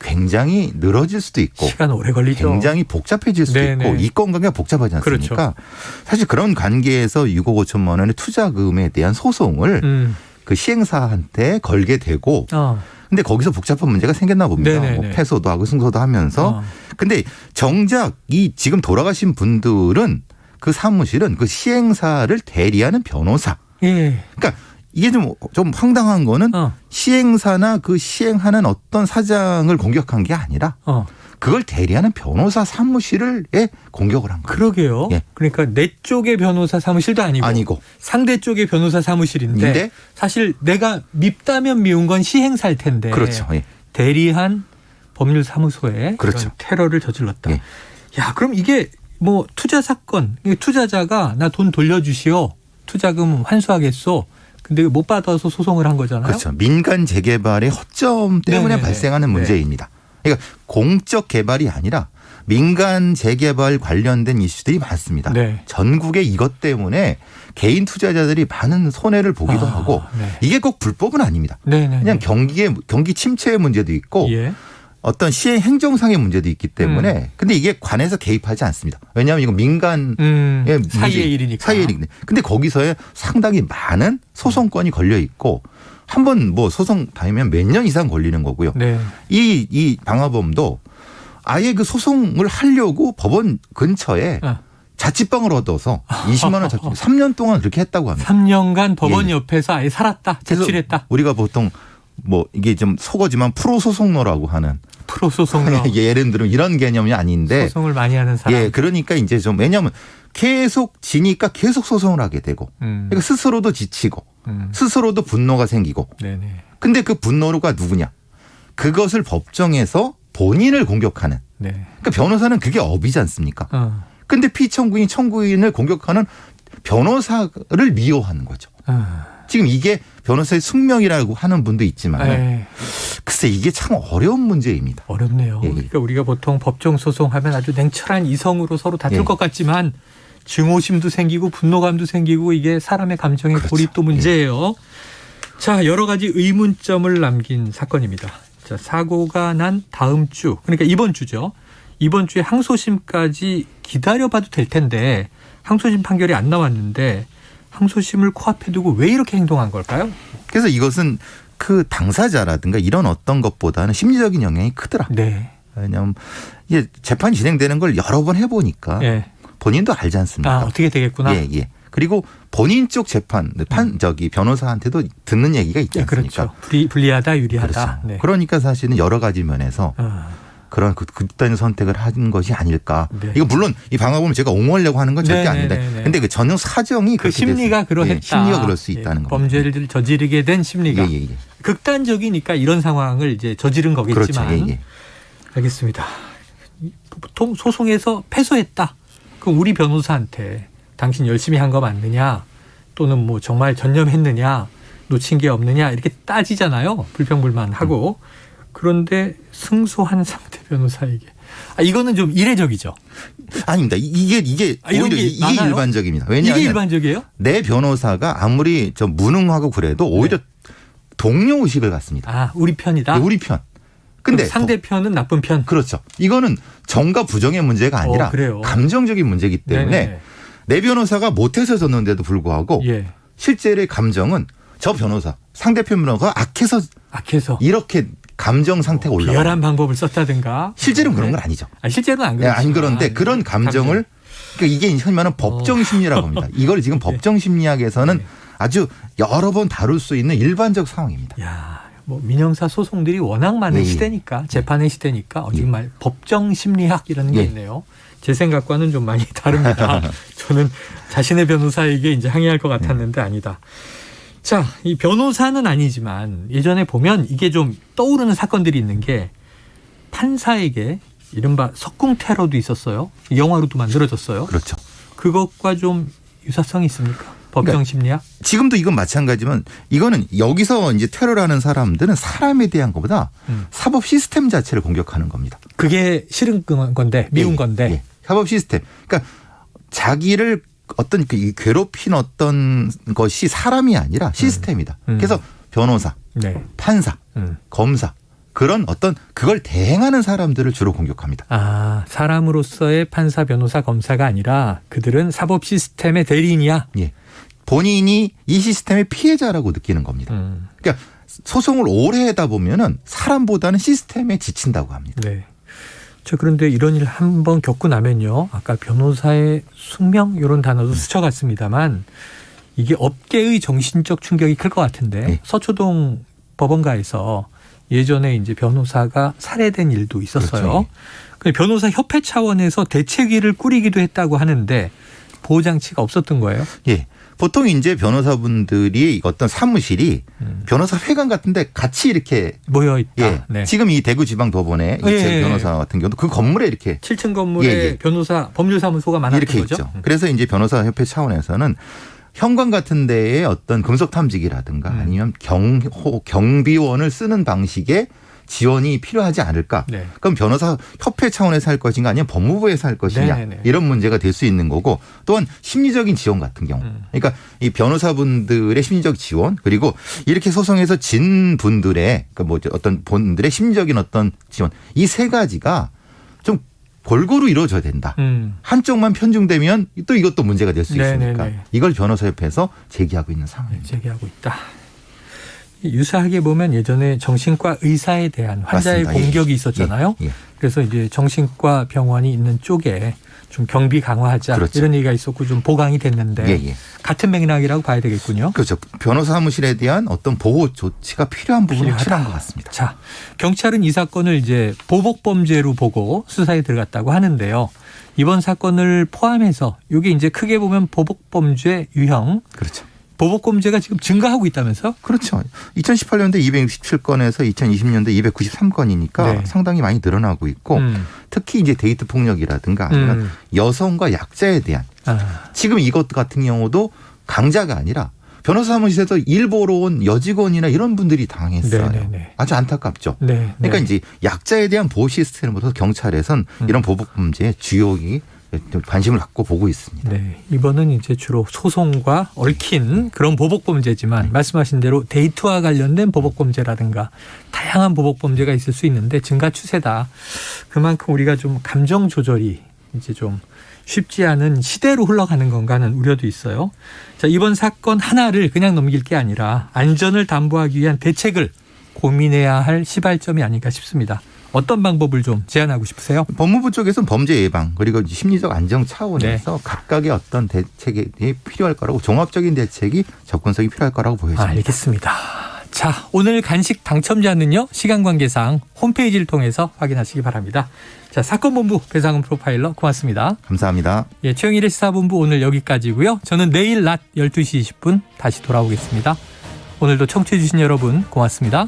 굉장히 늘어질 수도 있고 시간 오래 걸리죠. 굉장히 복잡해질 수도 있고 이권 관계가 복잡하지 않습니까? 그렇죠. 사실 그런 관계에서 6억 5천만 원의 투자금에 대한 소송을 그 시행사한테 걸게 되고 근데 거기서 복잡한 문제가 생겼나 봅니다. 뭐 패소도 하고 승소도 하면서 근데 정작 이 지금 돌아가신 분들은 그 사무실은 그 시행사를 대리하는 변호사. 그러니까 이게 좀 황당한 거는 시행사나 그 시행하는 어떤 사장을 공격한 게 아니라 그걸 대리하는 변호사 사무실을 공격을 한 거예요. 그러게요. 예. 그러니까 내 쪽의 변호사 사무실도 아니고 상대 쪽의 변호사 사무실인데 사실 내가 밉다면 미운 건 시행사일 텐데 그렇죠. 예. 대리한 법률사무소에 그렇죠. 테러를 저질렀다. 예. 야, 그럼 이게 뭐 투자 사건, 투자자가 나 돈 돌려주시오, 투자금 환수하겠소. 근데 못 받아서 소송을 한 거잖아요. 그렇죠. 민간 재개발의 허점 때문에 발생하는 문제입니다. 그러니까 공적 개발이 아니라 민간 재개발 관련된 이슈들이 많습니다. 전국에 이것 때문에 개인 투자자들이 많은 손해를 보기도 하고 이게 꼭 불법은 아닙니다. 그냥 경기 침체의 문제도 있고 어떤 시행 행정상의 문제도 있기 때문에 근데 이게 관에서 개입하지 않습니다. 왜냐하면 이거 민간의 사이의 일이니까. 사이의 일인데 근데 거기서의 상당히 많은 소송권이 걸려 있고 한번 뭐 소송 다니면 몇 년 이상 걸리는 거고요. 이 방화범도 아예 그 소송을 하려고 법원 근처에 자취방을 얻어서 20만 원 자취 3년 동안 그렇게 했다고 합니다. 3년간 법원 옆에서 아예 살았다. 자취했다. 우리가 보통 뭐 이게 좀 속어지만 프로소송로라고 하는 프로소송로. 예를 들면 이런 개념이 아닌데 소송을 많이 하는 사람. 예, 그러니까 이제 좀 왜냐하면 계속 지니까 계속 소송을 하게 되고 그러니까 스스로도 지치고 스스로도 분노가 생기고 근데 그 분노가 누구냐? 그것을 법정에서 본인을 공격하는 그러니까 변호사는 그게 업이지 않습니까? 근데 피청구인 청구인을 공격하는 변호사를 미워하는 거죠. 지금 이게 변호사의 숙명이라고 하는 분도 있지만 글쎄 글쎄 이게 참 어려운 문제입니다. 어렵네요. 예. 그러니까 우리가 보통 법정 소송하면 아주 냉철한 이성으로 서로 다툴 예. 것 같지만 증오심도 생기고 분노감도 생기고 이게 사람의 감정의 그렇죠. 고립도 문제예요. 자, 여러 가지 의문점을 남긴 사건입니다. 자, 사고가 난 다음 주, 그러니까 이번 주죠. 이번 주에 항소심까지 기다려봐도 될 텐데 항소심 판결이 안 나왔는데 항소심을 코앞에 두고 왜 이렇게 행동한 걸까요? 그래서 이것은 그 당사자라든가 이런 어떤 것보다는 심리적인 영향이 크더라. 네. 왜냐하면 이게 재판이 진행되는 걸 여러 번 해보니까 예. 본인도 알지 않습니까? 아, 어떻게 되겠구나. 예, 예. 그리고 본인 쪽 재판, 변호사한테도 듣는 얘기가 있지 않습니까? 그렇죠. 불리하다, 유리하다. 그렇죠. 네. 그러니까 사실은 여러 가지 면에서 그런 극단의 선택을 한 것이 아닐까. 네. 이거 물론 이 방화범을 제가 옹호하려고 하는 건 절대 아닙니다. 근데 그 전형 사정이 그 심리가 그러했다. 예, 심리가 그럴 수 있다는 겁니다. 범죄를 저지르게 된 심리가. 예. 극단적이니까 이런 상황을 이제 저지른 거겠지만. 그렇죠. 예. 알겠습니다. 보통 소송에서 패소했다. 그럼 우리 변호사한테 당신 열심히 한 거 맞느냐? 또는 뭐 정말 전념했느냐? 놓친 게 없느냐? 이렇게 따지잖아요. 불평불만하고. 그런데 승소한 상대 변호사에게. 이거는 좀 이례적이죠. 아닙니다. 이게 오히려 이게 일반적입니다. 왜냐하면 이게 일반적이에요? 내 변호사가 아무리 좀 무능하고 그래도 오히려 동료 의식을 갖습니다. 아, 우리 편이다. 네, 우리 편. 근데 상대편은 나쁜 편. 그렇죠. 이거는 정과 부정의 문제가 아니라 감정적인 문제이기 때문에 네네. 내 변호사가 못해서 졌는데도 불구하고 실제의 감정은 저 변호사, 상대편 변호사가 악해서 이렇게 감정 상태가 올라가요. 비열한 방법을 썼다든가. 실제로는 그런 건 아니죠. 실제로는 안 그렇죠. 안 그런데 그런 감정을 그러니까 이게 흔히 말하는 법정 심리라고 합니다. 이걸 지금 법정 심리학에서는 아주 여러 번 다룰 수 있는 일반적 상황입니다. 야, 뭐 민형사 소송들이 워낙 많은 시대니까 재판의 시대니까 정말 법정 심리학 이라는 게 있네요. 제 생각과는 좀 많이 다릅니다. 저는 자신의 변호사에게 이제 항의할 것 같았는데 아니다. 자, 이 변호사는 아니지만 예전에 보면 이게 좀 떠오르는 사건들이 있는 게 판사에게 이른바 석궁 테러도 있었어요. 영화로도 만들어졌어요. 그렇죠. 그것과 좀 유사성이 있습니까? 법정 심리학? 그러니까 지금도 이건 마찬가지지만 이거는 여기서 이제 테러를 하는 사람들은 사람에 대한 것보다 사법 시스템 자체를 공격하는 겁니다. 그게 싫은 건데, 미운 건데. 사법 시스템. 그러니까 자기를 어떤 괴롭힌 어떤 것이 사람이 아니라 시스템이다. 그래서 변호사, 판사, 검사 그런 어떤 그걸 대행하는 사람들을 주로 공격합니다. 아, 사람으로서의 판사, 변호사, 검사가 아니라 그들은 사법 시스템의 대리인이야. 예. 본인이 이 시스템의 피해자라고 느끼는 겁니다. 그러니까 소송을 오래 하다 보면은 사람보다는 시스템에 지친다고 합니다. 네. 저 그런데 이런 일 한번 겪고 나면요. 아까 변호사의 숙명 이런 단어도 스쳐갔습니다만 이게 업계의 정신적 충격이 클 것 같은데 서초동 법원가에서 예전에 이제 변호사가 살해된 일도 있었어요. 그렇죠. 변호사 협회 차원에서 대책위를 꾸리기도 했다고 하는데 보호 장치가 없었던 거예요? 예. 보통 이제 변호사분들이 어떤 사무실이 변호사 회관 같은데 같이 이렇게 모여 있다. 예. 네. 지금 이 대구지방법원의 이채 변호사 같은 경우도 그 건물에 이렇게 7층 건물에 변호사 법률사무소가 많았던 이렇게 거죠. 있죠. 그래서 이제 변호사협회 차원에서는 현관 같은 데에 어떤 금속 탐지기라든가 아니면 경비원을 쓰는 방식의 지원이 필요하지 않을까. 그럼 변호사 협회 차원에서 할 것인가 아니면 법무부에서 할 것이냐. 이런 문제가 될 수 있는 거고 또한 심리적인 지원 같은 경우. 그러니까 이 변호사분들의 심리적 지원 그리고 이렇게 소송에서 진 분들의 그러니까 뭐 어떤 분들의 심리적인 어떤 지원 이 세 가지가 좀 골고루 이루어져야 된다. 한쪽만 편중되면 또 이것도 문제가 될 수 있으니까 이걸 변호사협회에서 제기하고 있는 상황입니다. 제기하고 있다. 유사하게 보면 예전에 정신과 의사에 대한 환자의 맞습니다. 공격이 있었잖아요. 그래서 이제 정신과 병원이 있는 쪽에 좀 경비 강화하자 그렇죠. 이런 얘기가 있었고 좀 보강이 됐는데 같은 맥락이라고 봐야 되겠군요. 그렇죠. 변호사 사무실에 대한 어떤 보호 조치가 필요한 부분이 확실한 것 같습니다. 자, 경찰은 이 사건을 이제 보복 범죄로 보고 수사에 들어갔다고 하는데요. 이번 사건을 포함해서 이게 이제 크게 보면 보복 범죄 유형. 그렇죠. 보복범죄가 지금 증가하고 있다면서? 그렇죠. 2018년도에 267건에서 2020년도에 293건이니까 상당히 많이 늘어나고 있고 특히 이제 데이트 폭력이라든가 아니면 여성과 약자에 대한 지금 이것 같은 경우도 강자가 아니라 변호사 사무실에서 일 보러 온 여직원이나 이런 분들이 당했어요. 네네네. 아주 안타깝죠. 네, 그러니까 네. 이제 약자에 대한 보호 시스템으로서 경찰에선 이런 보복 범죄의 주요이 관심을 갖고 보고 있습니다. 네, 이번은 이제 주로 소송과 얽힌 그런 보복 범죄지만 말씀하신 대로 데이트와 관련된 보복 범죄라든가 다양한 보복 범죄가 있을 수 있는데 증가 추세다. 그만큼 우리가 좀 감정 조절이 이제 좀 쉽지 않은 시대로 흘러가는 건가 하는 우려도 있어요. 자, 이번 사건 하나를 그냥 넘길 게 아니라 안전을 담보하기 위한 대책을 고민해야 할 시발점이 아닐까 싶습니다. 어떤 방법을 좀 제안하고 싶으세요? 법무부 쪽에서는 범죄 예방 그리고 심리적 안정 차원에서 각각의 어떤 대책이 필요할 거라고 종합적인 대책이 접근성이 필요할 거라고 보여집니다. 알겠습니다. 자, 오늘 간식 당첨자는요. 시간 관계상 홈페이지를 통해서 확인하시기 바랍니다. 자, 사건본부 배상훈 프로파일러 고맙습니다. 감사합니다. 예, 최영일의 시사본부 오늘 여기까지고요. 저는 내일 낮 12시 20분 다시 돌아오겠습니다. 오늘도 청취해 주신 여러분 고맙습니다.